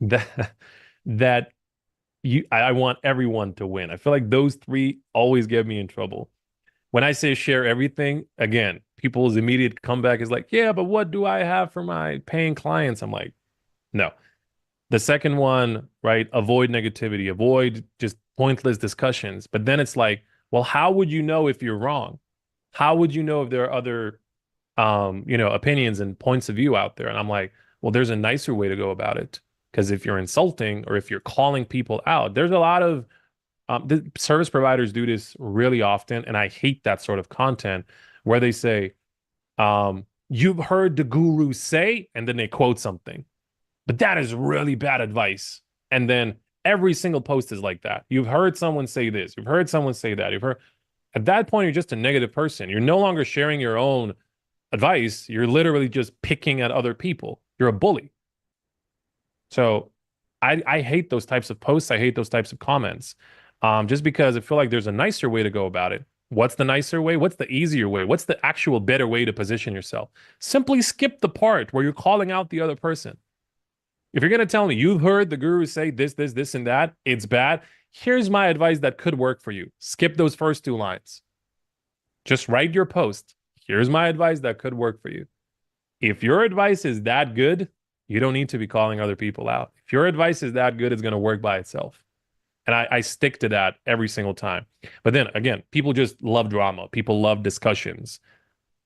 that that I want everyone to win. I feel like those three always get me in trouble. When I say share everything, again, people's immediate comeback is like, yeah, but what do I have for my paying clients? I'm like, no. The second one, right? Avoid negativity. Avoid just pointless discussions. But then it's like, well, how would you know if you're wrong? How would you know if there are other opinions and points of view out there? And I'm like, well, there's a nicer way to go about it. Because if you're insulting or if you're calling people out, there's a lot of the service providers do this really often, and I hate that sort of content where they say, "You've heard the guru say," and then they quote something, but that is really bad advice. And then every single post is like that. You've heard someone say this. You've heard someone say that. You've heard. At that point, you're just a negative person. You're no longer sharing your own advice. You're literally just picking at other people. You're a bully. So I hate those types of posts. I hate those types of comments. Just because I feel like there's a nicer way to go about it. What's the nicer way? What's the easier way? What's the actual better way to position yourself? Simply skip the part where you're calling out the other person. If you're going to tell me you've heard the guru say this, and that, it's bad. Here's my advice that could work for you. Skip those first two lines. Just write your post. Here's my advice that could work for you. If your advice is that good, you don't need to be calling other people out. If your advice is that good, it's going to work by itself. And I stick to that every single time. But then again, people just love drama. People love discussions.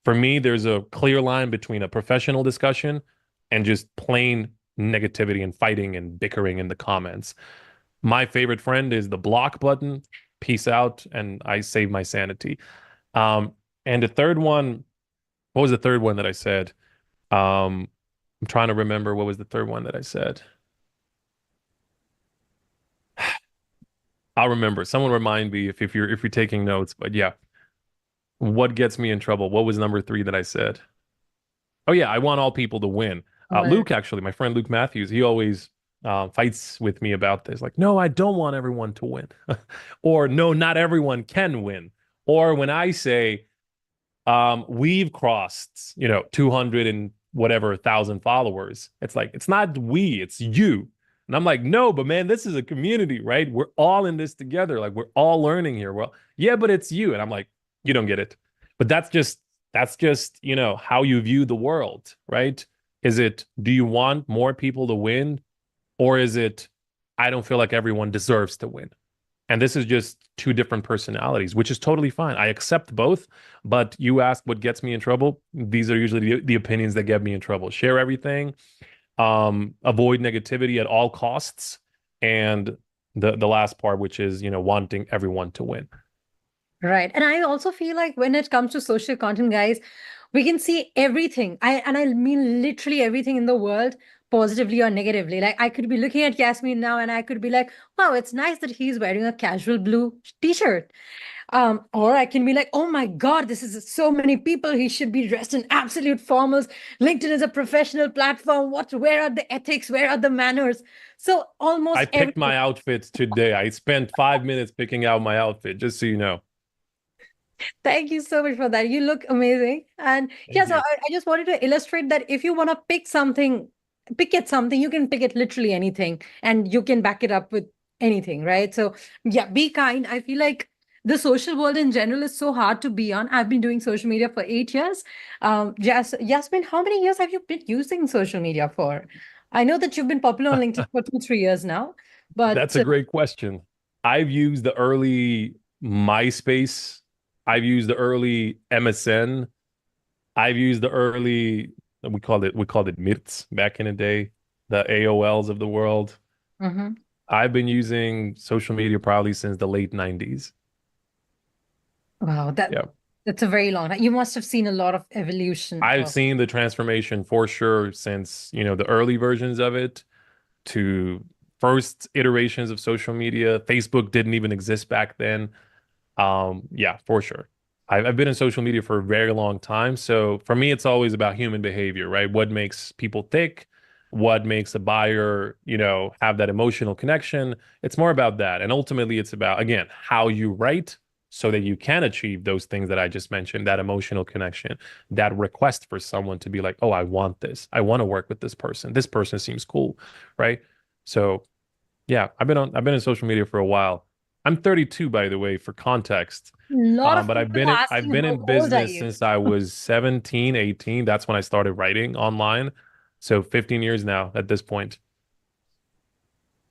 For me, there's a clear line between a professional discussion and just plain negativity and fighting and bickering in the comments. My favorite friend is the block button. Peace out, and I save my sanity. Um, and the third one, what was the third one that I said? I'm trying to remember what was the third one that I said. I'll remember. Someone remind me if you're taking notes. But yeah, what gets me in trouble? What was number three that I said? Oh yeah, I want all people to win. Well, Luke, actually, my friend Luke Matthews, he always fights with me about this. Like, no, I don't want everyone to win, or no, not everyone can win. Or when I say we've crossed, 200 and whatever thousand followers. It's like, it's not we, it's you. And I'm like, no, but man, this is a community, right? We're all in this together. Like we're all learning here. Well, yeah, but it's you. And I'm like, you don't get it. But that's just, how you view the world, right? Is it, do you want more people to win? Or is it, I don't feel like everyone deserves to win? And this is just two different personalities, which is totally fine. I accept both, but you ask what gets me in trouble. These are usually the opinions that get me in trouble. Share everything, avoid negativity at all costs, and the last part, which is, wanting everyone to win. right. And I also feel like when it comes to social content, guys, we can see everything. I mean literally everything in the world, positively or negatively. Like I could be looking at Yasmin now and I could be like, wow, it's nice that he's wearing a casual blue t-shirt. Or I can be like, oh my God, this is so many people. He should be dressed in absolute formals. LinkedIn is a professional platform. Where are the ethics? Where are the manners? So I almost picked everything. my outfits today. I spent 5 minutes picking out my outfit, just so you know. Thank you so much for that. You look amazing. And yeah, Thank so you. I just wanted to illustrate that if you want to pick something, pick at something, you can pick at literally anything and you can back it up with anything, right? So yeah, be kind. I feel like the social world in general is so hard to be on. I've been doing social media for 8 years. Yasmin, how many years have you been using social media for? I know that you've been popular on LinkedIn for 2, 3 years now, That's but a great question. I've used the early MySpace. I've used the early MSN. I've used the early we called it MIRTs back in the day, the AOLs of the world. Mhm. I've been using social media probably since the late 90s. Wow, Yeah. that's a very long time. You must have seen a lot of evolution I've of. seen the transformation for sure since, the early versions of it to first iterations of social media. Facebook didn't even exist back then. Yeah, for sure. I've been in social media for a very long time. So for me, it's always about human behavior, right? What makes people tick? What makes a buyer, have that emotional connection? It's more about that. And ultimately, it's about, again, how you write so that you can achieve those things that I just mentioned, that emotional connection, that request for someone to be like, oh, I want this. I want to work with this person. This person seems cool, right? So yeah, I've been in social media for a while. I'm 32, by the way, for context. A lot of But I've people been are in I've asking been how in old are business you? since I was 17, 18. That's when I started writing online. So 15 years now at this point.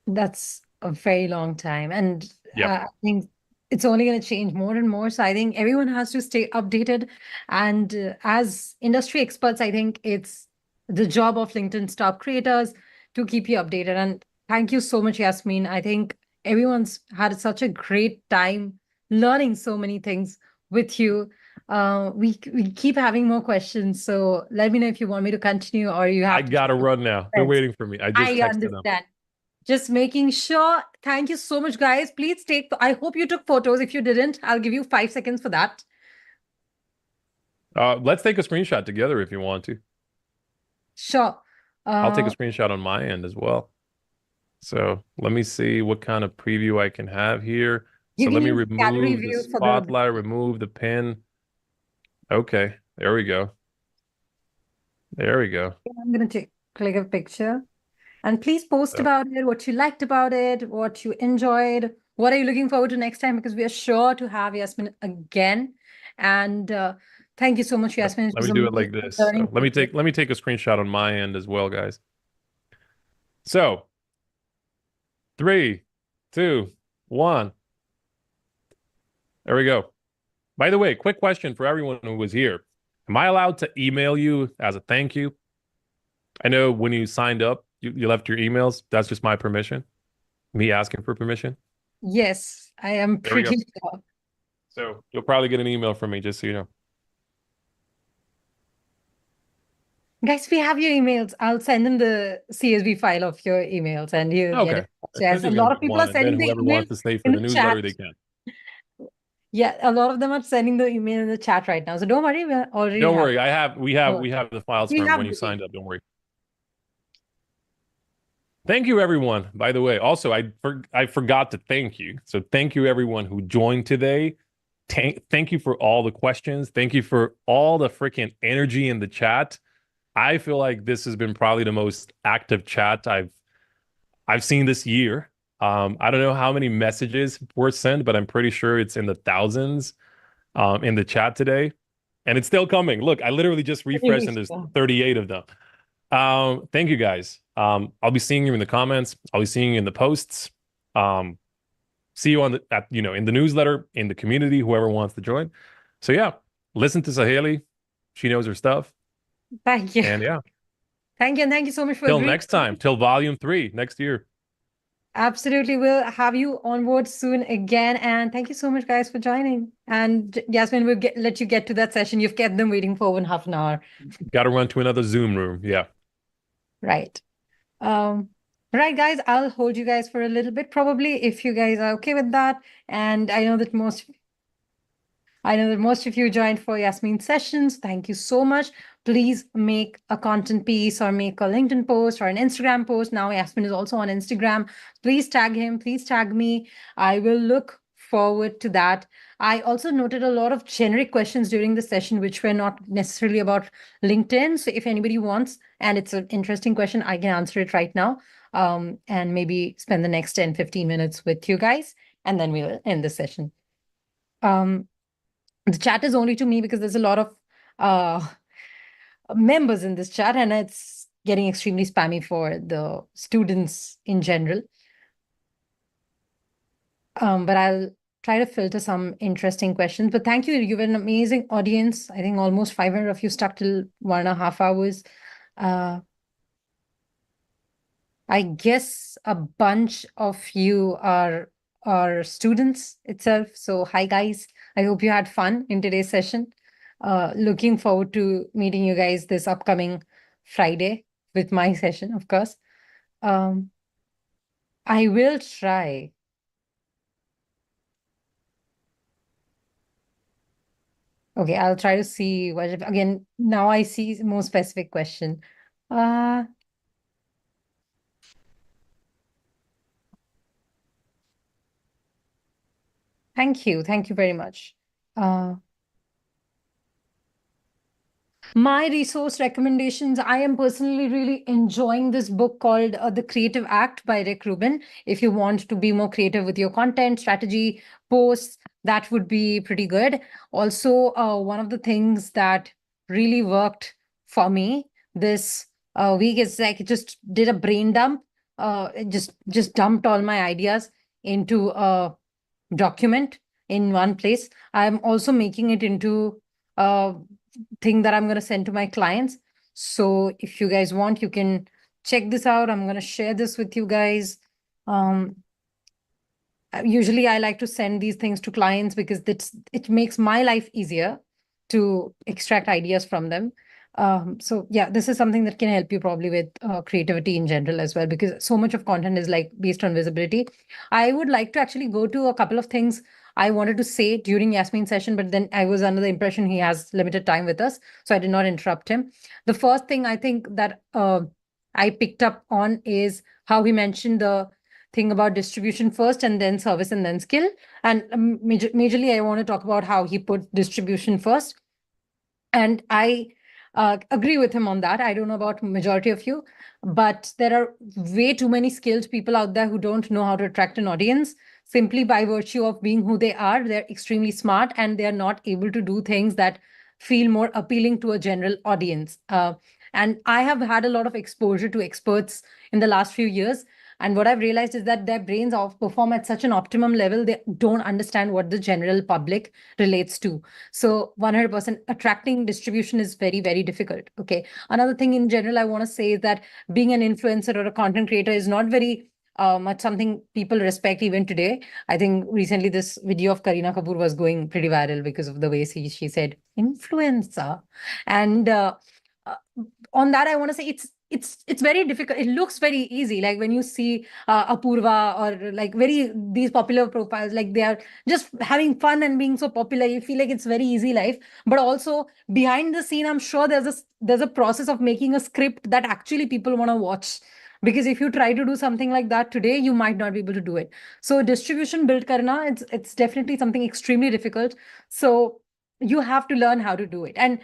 That's a very long time. And Yep. I think it's only going to change more and more. So I think everyone has to stay updated. And as industry experts, I think it's the job of LinkedIn staff creators to keep you updated. And thank you so much, Yasmin. I think everyone's had such a great time learning so many things with you. We keep having more questions. So let me know if you want me to continue or you I have to gotta run now. They're friends. waiting for me. I just I texted them. understand. Just making sure. Thank you so much, guys. Please take, I hope you took photos. If you didn't, I'll give you 5 seconds for that. Let's take a screenshot together if you want to. Sure. I'll take a Uh, screenshot on my end as well. So let me see what kind of preview I can have here. So Giving let me you gallery remove the view for the. spotlight, remove the pin. Okay, there we go. There we go. I'm going to click a picture and please post So about it, what you liked about it, what you enjoyed. What are you looking forward to next time? Because we are sure to have Yasmin again. And thank you so much, Yasmin. It let was me do it amazing like this. learning So from you. let me take a screenshot on my end as well, guys. So 3, 2, 1. There we go. By the way, quick question for everyone who was here. Am I allowed to email you as a thank you? I know when you signed up, you left your emails. That's just my permission. Me asking for permission. Yes, I am There we go. pretty sure. So you'll probably get an email from me, just so you know. Guys, we have your emails. I'll send them the CSV file of your emails and you get Okay. it. It's Yes, a just gonna lot be of people are one, and then sending the whoever email wants to stay for in the the chat. newsletter, they can. Yeah, a lot of them are sending the email in the chat right now. So don't worry, we already Don't have. worry. No, We have the files we from when have you the email. signed up. Don't worry. Thank you, everyone. By the way, also I forgot to thank you. So thank you, everyone who joined today. Thank you for all the questions. Thank you for all the freaking energy in the chat. I feel like this has been probably the most active chat I've seen this year. I don't know how many messages were sent, but I'm pretty sure it's in the thousands in the chat today, and it's still coming. Look, I literally just refreshed, and there's 38 of them. Thank you guys. I'll be seeing you in the comments. I'll be seeing you in the posts. Um, see you on the in the newsletter, in the community, whoever wants to join. So yeah, listen to Saheli. She knows her stuff. Thank you. And yeah, Thank you. And thank you so much for till agreeing. next time, till volume 3 next year. Absolutely. We'll have you on board soon again. And thank you so much, guys, for joining. And Yasmin, we'll let you get to that session. You've kept them waiting for 1.5 hours. Got to run to another Zoom room. Yeah. Right. Um, right, guys, I'll hold you guys for a little bit, probably, if you guys are okay with that. And I know that most of you joined for Yasmin's sessions. Thank you so much. Please make a content piece or make a LinkedIn post or an Instagram post. Now Yasmin is also on Instagram. Please tag him. Please tag me. I will look forward to that. I also noted a lot of generic questions during the session, which were not necessarily about LinkedIn. So if anybody wants, and it's an interesting question, I can answer it right now, and maybe spend the next 10, 15 minutes with you guys, and then we'll end the session. The chat is only to me because there's a lot of members in this chat and it's getting extremely spammy for the students in general. But I'll try to filter some interesting questions. But thank you. You were an amazing audience. I think almost 500 of you stuck till 1.5 hours. I guess a bunch of you are students itself. So hi guys. I hope you had fun in today's session. Looking forward to meeting you guys this upcoming Friday with my session, of course. I will try. Okay, I'll try to see what again. Now I see more specific question. Uh, Thank you. Thank you very much. My resource recommendations, I am personally really enjoying this book called The Creative Act by Rick Rubin. If you want to be more creative with your content, strategy, posts, that would be pretty good. Also, one of the things that really worked for me this week is like just did a brain dump, just dumped all my ideas into document in one place. I'm also making it into a thing that I'm going to send to my clients. So if you guys want, you can check this out. I'm going to share this with you guys. Um, Usually I like to send these things to clients because it makes my life easier to extract ideas from them. So yeah, this is something that can help you probably with creativity in general as well, because so much of content is like based on visibility. I would like to actually go to a couple of things I wanted to say during Yasmin's session, but then I was under the impression he has limited time with us, so I did not interrupt him. The first thing I think that I picked up on is how he mentioned the thing about distribution first and then service and then skill. And majorly, I want to talk about how he put distribution first. And I agree with him on that. I don't know about majority of you, but there are way too many skilled people out there who don't know how to attract an audience simply by virtue of being who they are. They're extremely smart and they're not able to do things that feel more appealing to a general audience. And I have had a lot of exposure to experts in the last few years. And what I've realized is that their brains perform at such an optimum level, they don't understand what the general public relates to. So 100% attracting distribution is very, very difficult. Okay. Another thing in general, I want to say is that being an influencer or a content creator is not very much something people respect even today. I think recently this video of Kareena Kapoor was going pretty viral because of the way she said influencer. And uh, on that, I want to say it's very difficult. It looks very easy, like when you see Apurva or like these popular profiles, like they are just having fun and being so popular. You feel like it's very easy life, but also behind the scene, I'm sure there's a process of making a script that actually people want to watch. Because if you try to do something like that today, you might not be able to do it. So distribution build karna, it's definitely something extremely difficult. So you have to learn how to do it. And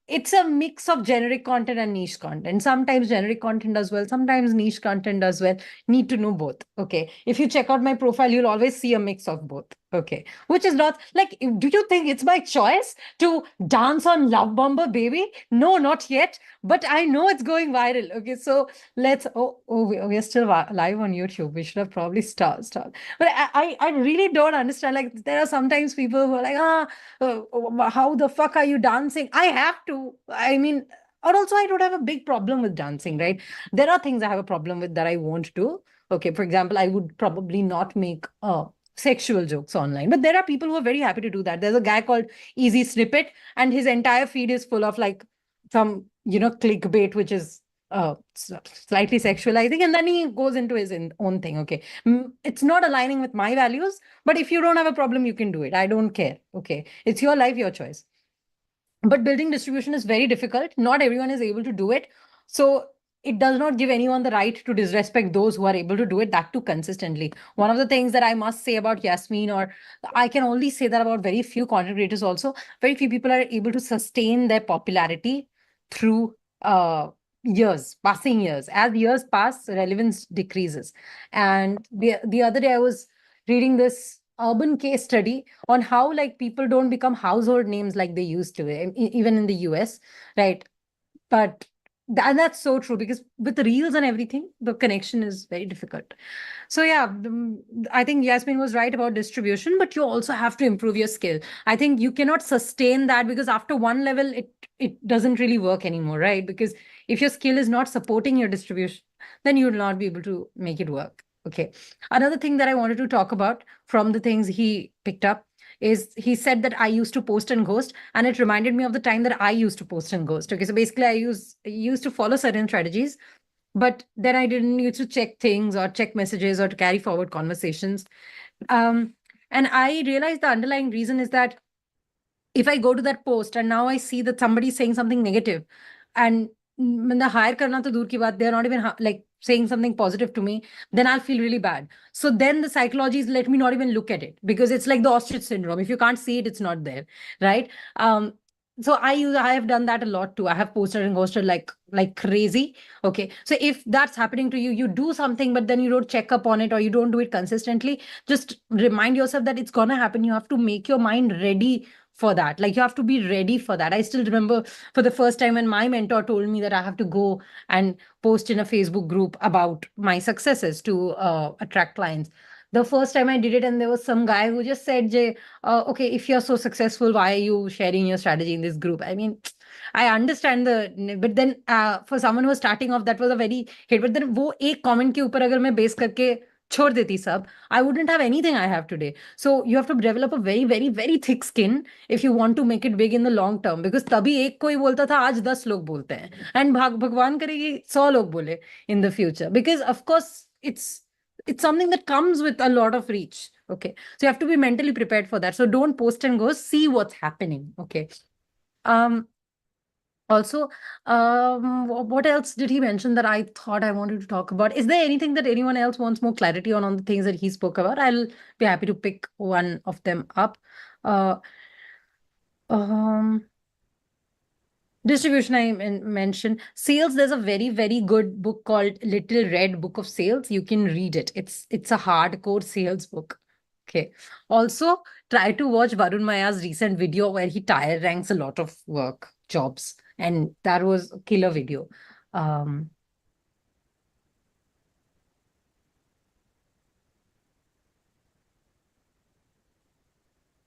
it's a mix of generic content and niche content. Sometimes generic content as well, sometimes niche content as well. Need to know both. Okay. If you check out my profile, you'll always see a mix of both. Okay. Which is not like, do you think it's my choice to dance on Love Bomber, baby? No, not yet. But I know it's going viral. Okay. So we're still live on YouTube. We should have probably start. But I really don't understand. Like, there are sometimes people who are like, how the fuck are you dancing? I have to. I mean, or also I don't have a big problem with dancing, right? There are things I have a problem with that I won't do. Okay, for example, I would probably not make sexual jokes online, but there are people who are very happy to do that. There's a guy called Easy Snippet, and his entire feed is full of like some clickbait, which is slightly sexualizing, and then he goes into his own thing. Okay, it's not aligning with my values, but if you don't have a problem, you can do it. I don't care. Okay, it's your life, your choice. But building distribution is very difficult. Not everyone is able to do it. So it does not give anyone the right to disrespect those who are able to do it, that too consistently. One of the things that I must say about Yasmin, or I can only say that about very few content creators also, very few people are able to sustain their popularity through passing years. As years pass, relevance decreases. And the other day I was reading this urban case study on how like people don't become household names like they used to, even in the US, right? But that's so true, because with the reels and everything, the connection is very difficult. So yeah, I think Yasmin was right about distribution, but you also have to improve your skill. I think you cannot sustain that, because after one level, it doesn't really work anymore, right? Because if your skill is not supporting your distribution, then you will not be able to make it work. Okay. Another thing that I wanted to talk about from the things he picked up is he said that I used to post and ghost, and it reminded me of the time that I used to post and ghost. Okay, so basically I used to follow certain strategies, but then I didn't used to check things or check messages or to carry forward conversations. Um, and I realized the underlying reason is that if I go to that post and now I see that somebody's saying something negative, and the hire karna to dur ki baat, they're not even like saying something positive to me, then I'll feel really bad. So then the psychology is let me not even look at it, because it's like the ostrich syndrome. If you can't see it, it's not there, right? So I have done that a lot too. I have posted and ghosted like crazy. Okay. So if that's happening to you, you do something, but then you don't check up on it or you don't do it consistently, just remind yourself that it's gonna happen. You have to make your mind ready for that. Like you have to be ready for that. I still remember for the first time when my mentor told me that I have to go and post in a Facebook group about my successes to attract clients. the first time I did it, and there was some guy who just said, Jay, okay, if you're so successful, why are you sharing your strategy in this group? I mean, I understand but then for someone who was starting off, that was a very hit. But then वो एक comment के ऊपर अगर मैं base करके छोड़ देती सब, I wouldn't have anything I have today. So you have to develop a very, very, very thick skin if you want to make it big in the long term. Because तभी एक कोई बोलता था, आज 10 लोग बोलते हैं. And भगवान करे कि 100 लोग बोले in the future. Because of course, it's something that comes with a lot of reach. Okay. So you have to be mentally prepared for that. So don't post and go, see what's happening. Okay. Also, what else did he mention that I thought I wanted to talk about? Is there anything that anyone else wants more clarity on the things that he spoke about? I'll be happy to pick one of them up. Uh, um, Distribution, I mentioned. Sales, there's a very, very good book called Little Red Book of Sales. You can read it. It's a hardcore sales book. Okay. Also, try to watch Varun Maya's recent video where he tire ranks a lot of work jobs. And that was a killer video. I'm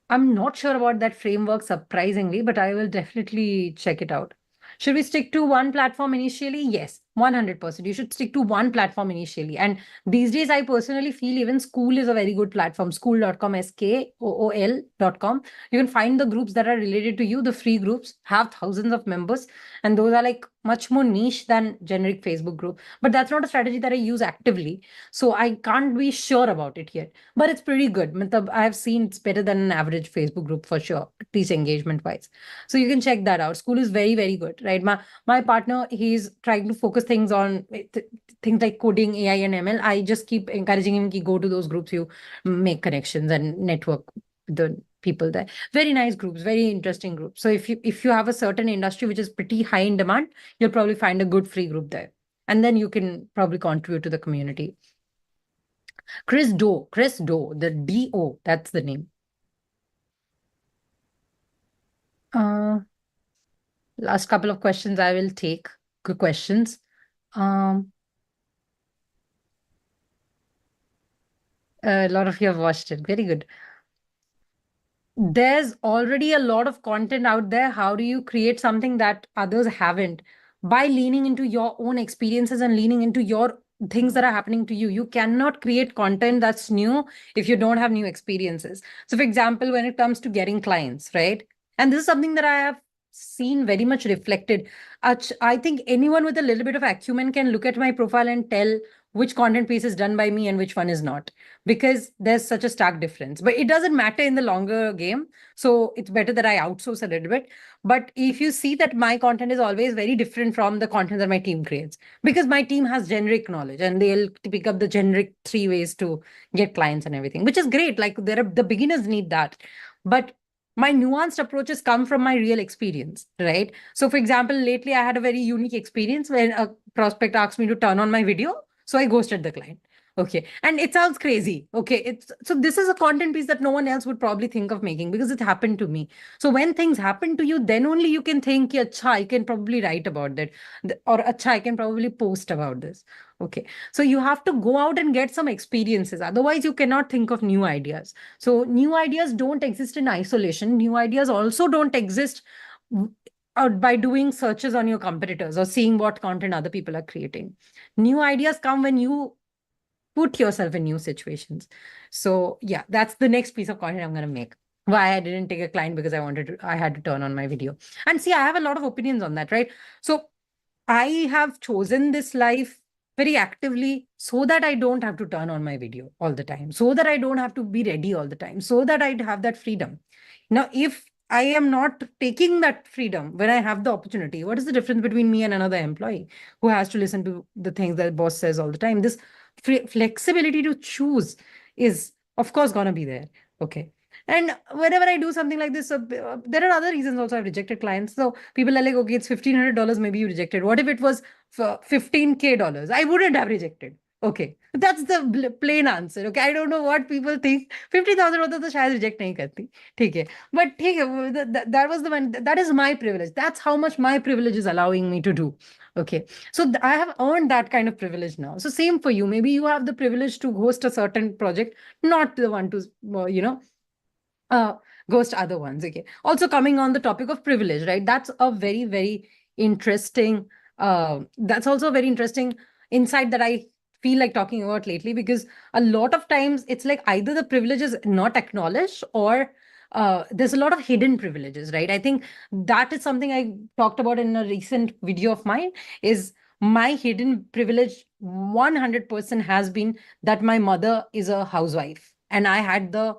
not sure about that framework, surprisingly, but I will definitely check it out. Should we stick to one platform initially? Yes, 100%. You should stick to one platform initially. And these days, I personally feel even School is a very good platform. School.com, SKOOL.com. You can find the groups that are related to you. The free groups have thousands of members, and those are like much more niche than generic Facebook group. But that's not a strategy that I use actively. So I can't be sure about it yet. But it's pretty good. Matlab, I've seen it's better than an average Facebook group for sure, at least engagement wise. So you can check that out. School is very, very good, right? My partner, he's trying to focus things on things like coding, AI, and ML. I just keep encouraging him to go to those groups. You make connections and network with the people there. Very nice groups, very interesting groups. So if you have a certain industry which is pretty high in demand, you'll probably find a good free group there. And then you can probably contribute to the community. Chris Do, the DO, that's the name. Last couple of questions I will take. Good questions. A lot of you have watched it. Very good. There's already a lot of content out there. How do you create something that others haven't? By leaning into your own experiences and leaning into your things that are happening to you. You cannot create content that's new if you don't have new experiences. So, for example, when it comes to getting clients, right? And this is something that I have seen very much reflected. I think anyone with a little bit of acumen can look at my profile and tell which content piece is done by me and which one is not, because there's such a stark difference. But it doesn't matter in the longer game. So it's better that I outsource a little bit. But if you see that my content is always very different from the content that my team creates, because my team has generic knowledge and they'll pick up the generic 3 ways to get clients and everything, which is great. Like the beginners need that. But my nuanced approaches come from my real experience, right? So, for example, lately I had a very unique experience when a prospect asked me to turn on my video. So I ghosted the client. Okay. And it sounds crazy. Okay. So this is a content piece that no one else would probably think of making because it happened to me. So when things happen to you, then only you can think, acha, I can probably write about that. Or acha, I can probably post about this. Okay. So you have to go out and get some experiences. Otherwise, you cannot think of new ideas. So new ideas don't exist in isolation. New ideas also don't exist by doing searches on your competitors or seeing what content other people are creating. New ideas come when you put yourself in new situations. So yeah, that's the next piece of content I'm going to make. Why I didn't take a client because I had to turn on my video. And see, I have a lot of opinions on that, right? So I have chosen this life very actively so that I don't have to turn on my video all the time, so that I don't have to be ready all the time, so that I'd have that freedom. Now, if I am not taking that freedom when I have the opportunity, what is the difference between me and another employee who has to listen to the things that the boss says all the time? This flexibility to choose is, of course, going to be there. Okay. And whenever I do something like this, there are other reasons also I've rejected clients. So people are like, okay, it's $1,500, maybe you rejected. What if it was for $15K? I wouldn't have rejected. Okay, that's the plain answer. Okay, I don't know what people think. 50,000 होता तो शायद reject नहीं करती. ठीक है, but ठीक है, that was the one. That is my privilege. That's how much my privilege is allowing me to do. Okay, so I have earned that kind of privilege now. So same for you. Maybe you have the privilege to host a certain project, not the one to uh, ghost other ones. Okay. Also, coming on the topic of privilege, right? That's a very, very interesting. That's also a very interesting insight that I feel like talking about lately, because a lot of times it's like either the privilege is not acknowledged, or there's a lot of hidden privileges, right? I think that is something I talked about in a recent video of mine. Is my hidden privilege 100% has been that my mother is a housewife, and I had the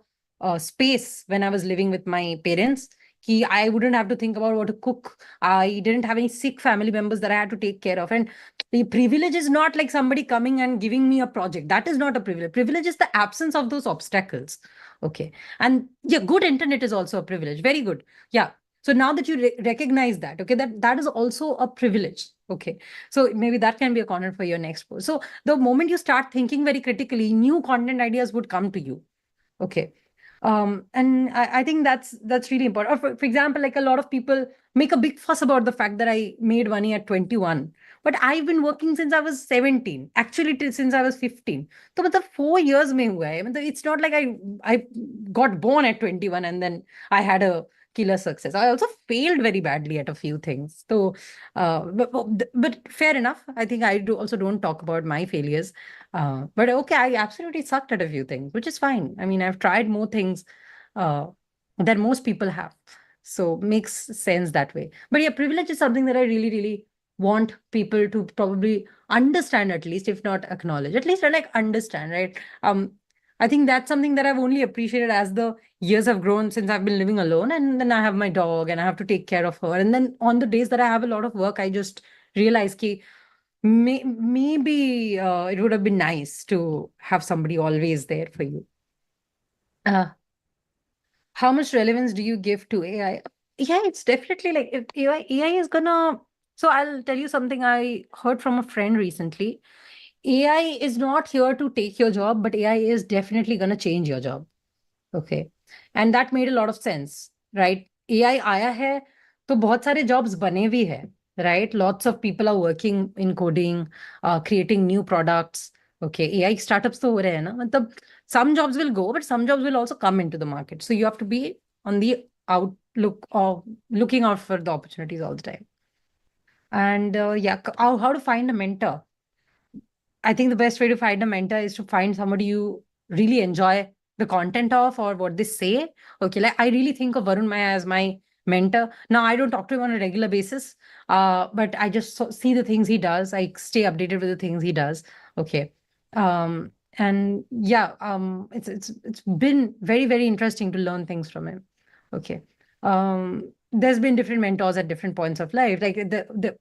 space when I was living with my parents. I wouldn't have to think about what to cook. I didn't have any sick family members that I had to take care of. And the privilege is not like somebody coming and giving me a project. That is not a privilege. Privilege is the absence of those obstacles. Okay. And yeah, good internet is also a privilege. Very good. Yeah. So now that you recognize that, okay, that is also a privilege. Okay. So maybe that can be a content for your next post. So the moment you start thinking very critically, new content ideas would come to you. Okay. And I think that's really important. Or for example, like a lot of people make a big fuss about the fact that I made money at 21, but I've been working since I was 17. Actually, since I was 15. So, मतलब 4 years में हुआ है. मतलब it's not like I got born at 21 and then I had a killer success. I also failed very badly at a few things. So, but fair enough. I think I do also don't talk about my failures. But okay, I absolutely sucked at a few things, which is fine. I mean, I've tried more things uh, than most people have. So makes sense that way. But yeah, privilege is something that I really, really want people to probably understand, at least, if not acknowledge. At least I like understand, right? I think that's something that I've only appreciated as the years have grown, since I've been living alone. And then I have my dog and I have to take care of her. And then on the days that I have a lot of work, I just realize ki maybe it would have been nice to have somebody always there for you. Uh, how much relevance do you give to AI? Yeah, it's definitely like if AI is gonna. So I'll tell you something I heard from a friend recently. AI is not here to take your job, but AI is definitely gonna change your job. Okay. And that made a lot of sense, right? AI आया है तो बहुत सारे jobs बने भी हैं, right? Lots of people are working in coding, creating new products. Okay, AI startups तो हो रहे हैं ना, मतलब some jobs will go, but some jobs will also come into the market. So you have to be on the outlook of looking out for the opportunities all the time. And yeah, how to find a mentor? I think the best way to find a mentor is to find somebody you really enjoy the content of or what they say. Okay, like I really think of Varun Maya as my mentor. Now, I don't talk to him on a regular basis, but I just see the things he does. I stay updated with the things he does. Okay. And yeah, it's been very, very interesting to learn things from him. Okay. There's been different mentors at different points of life. Like the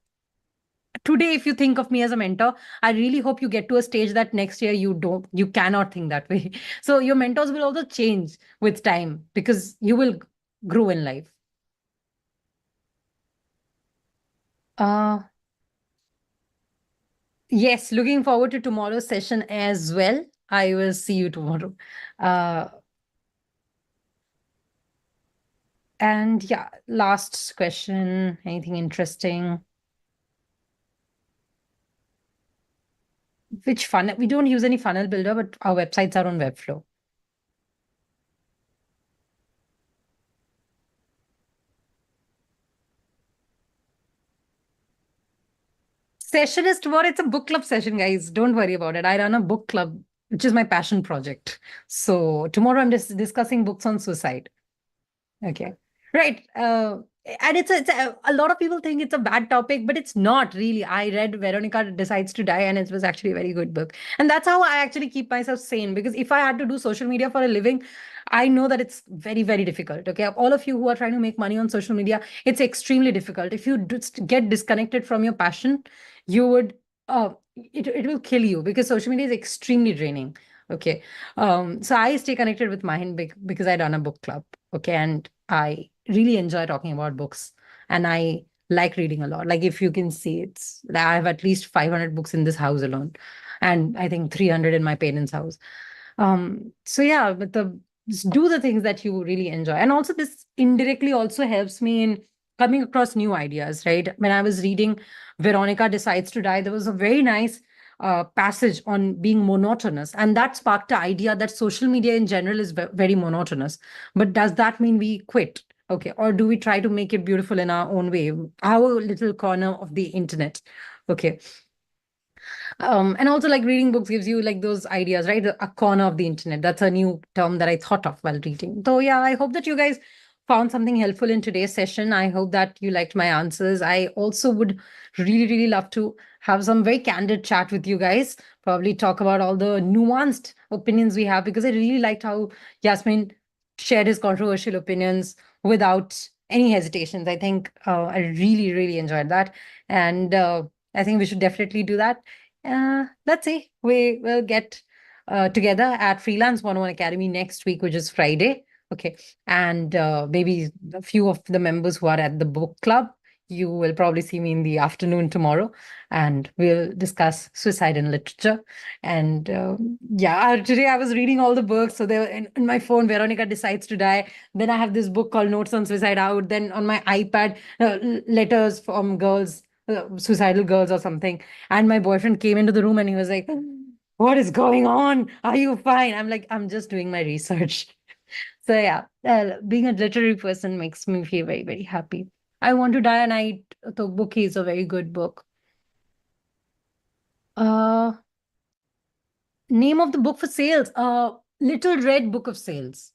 today, if you think of me as a mentor, I really hope you get to a stage that next year you cannot think that way. So your mentors will also change with time because you will grow in life. uh yes, looking forward to tomorrow's session as well. I will see you tomorrow. uh and yeah, last question, anything interesting? Which funnel? We don't use any funnel builder, but our websites are on Webflow. Session is tomorrow. It's a book club session, guys. Don't worry about it. I run a book club, which is my passion project. So tomorrow I'm just discussing books on suicide. Okay. Right. And a lot of people think it's a bad topic, but it's not really. I read Veronica Decides to Die, and it was actually a very good book. And that's how I actually keep myself sane, because if I had to do social media for a living, I know that it's very, very difficult. Okay. All of you who are trying to make money on social media, it's extremely difficult. If you just get disconnected from your passion, you would, it will kill you, because social media is extremely draining. Okay. So I stay connected with mine because I run a book club. Okay. And I really enjoy talking about books, and I like reading a lot. Like if you can see, I have at least 500 books in this house alone. and I think 300 in my parents' house. So yeah, but do the things that you really enjoy. And also this indirectly also helps me in coming across new ideas, right? When I was reading Veronica Decides to Die, there was a very nice passage on being monotonous. And that sparked the idea that social media in general is very monotonous. But does that mean we quit? Okay. Or do we try to make it beautiful in our own way, our little corner of the internet? Okay. And also like reading books gives you like those ideas, right? A corner of the internet. That's a new term that I thought of while reading. So yeah, I hope that you guys found something helpful in today's session. I hope that you liked my answers. I also would really, really love to have some very candid chat with you guys, probably talk about all the nuanced opinions we have, because I really liked how Yasmin shared his controversial opinions without any hesitations. I think I really, really enjoyed that. And I think we should definitely do that. Let's see. We will get together at Freelance 101 Academy next week, which is Friday. Okay. And maybe a few of the members who are at the book club, you will probably see me in the afternoon tomorrow, and we'll discuss suicide and literature. And yeah, today I was reading all the books. So there in my phone, Veronica Decides to Die. Then I have this book called Notes on Suicide out. Then on my iPad, letters from girls, suicidal girls or something. And my boyfriend came into the room and he was like, "What is going on? Are you fine?" I'm like, "I'm just doing my research." So yeah, being a literary person makes me feel very, very happy. I Want to Die at Night, the book is a very good book. Uh, Name of the book for sales, Little Red Book of Sales.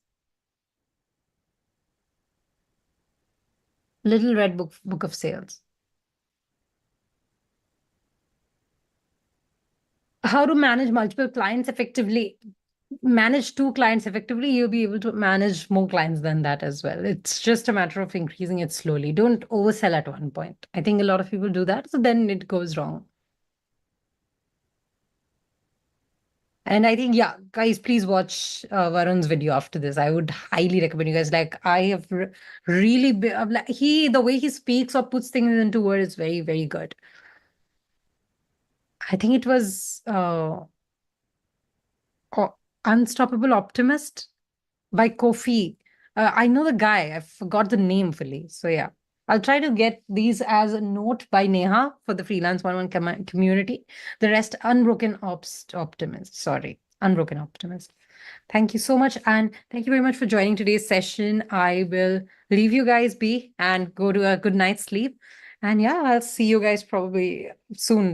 Little Red Book of Sales. How to manage multiple clients effectively. Manage 2 clients effectively, you'll be able to manage more clients than that as well. It's just a matter of increasing it slowly. Don't oversell at one point. I think a lot of people do that, so then it goes wrong. And I think, yeah, guys, please watch Varun's video after this. I would highly recommend you guys. Like, I have really, like, the way he speaks or puts things into words is very, very good. I think it was Unstoppable Optimist by Kofi. I know the guy. I forgot the name fully. So yeah, I'll try to get these as a note by Neha for the Freelance 101 community. The rest, Unbroken Optimist. Sorry, Unbroken Optimist. Thank you so much. And thank you very much for joining today's session. I will leave you guys be and go to a good night's sleep. And yeah, I'll see you guys probably soon.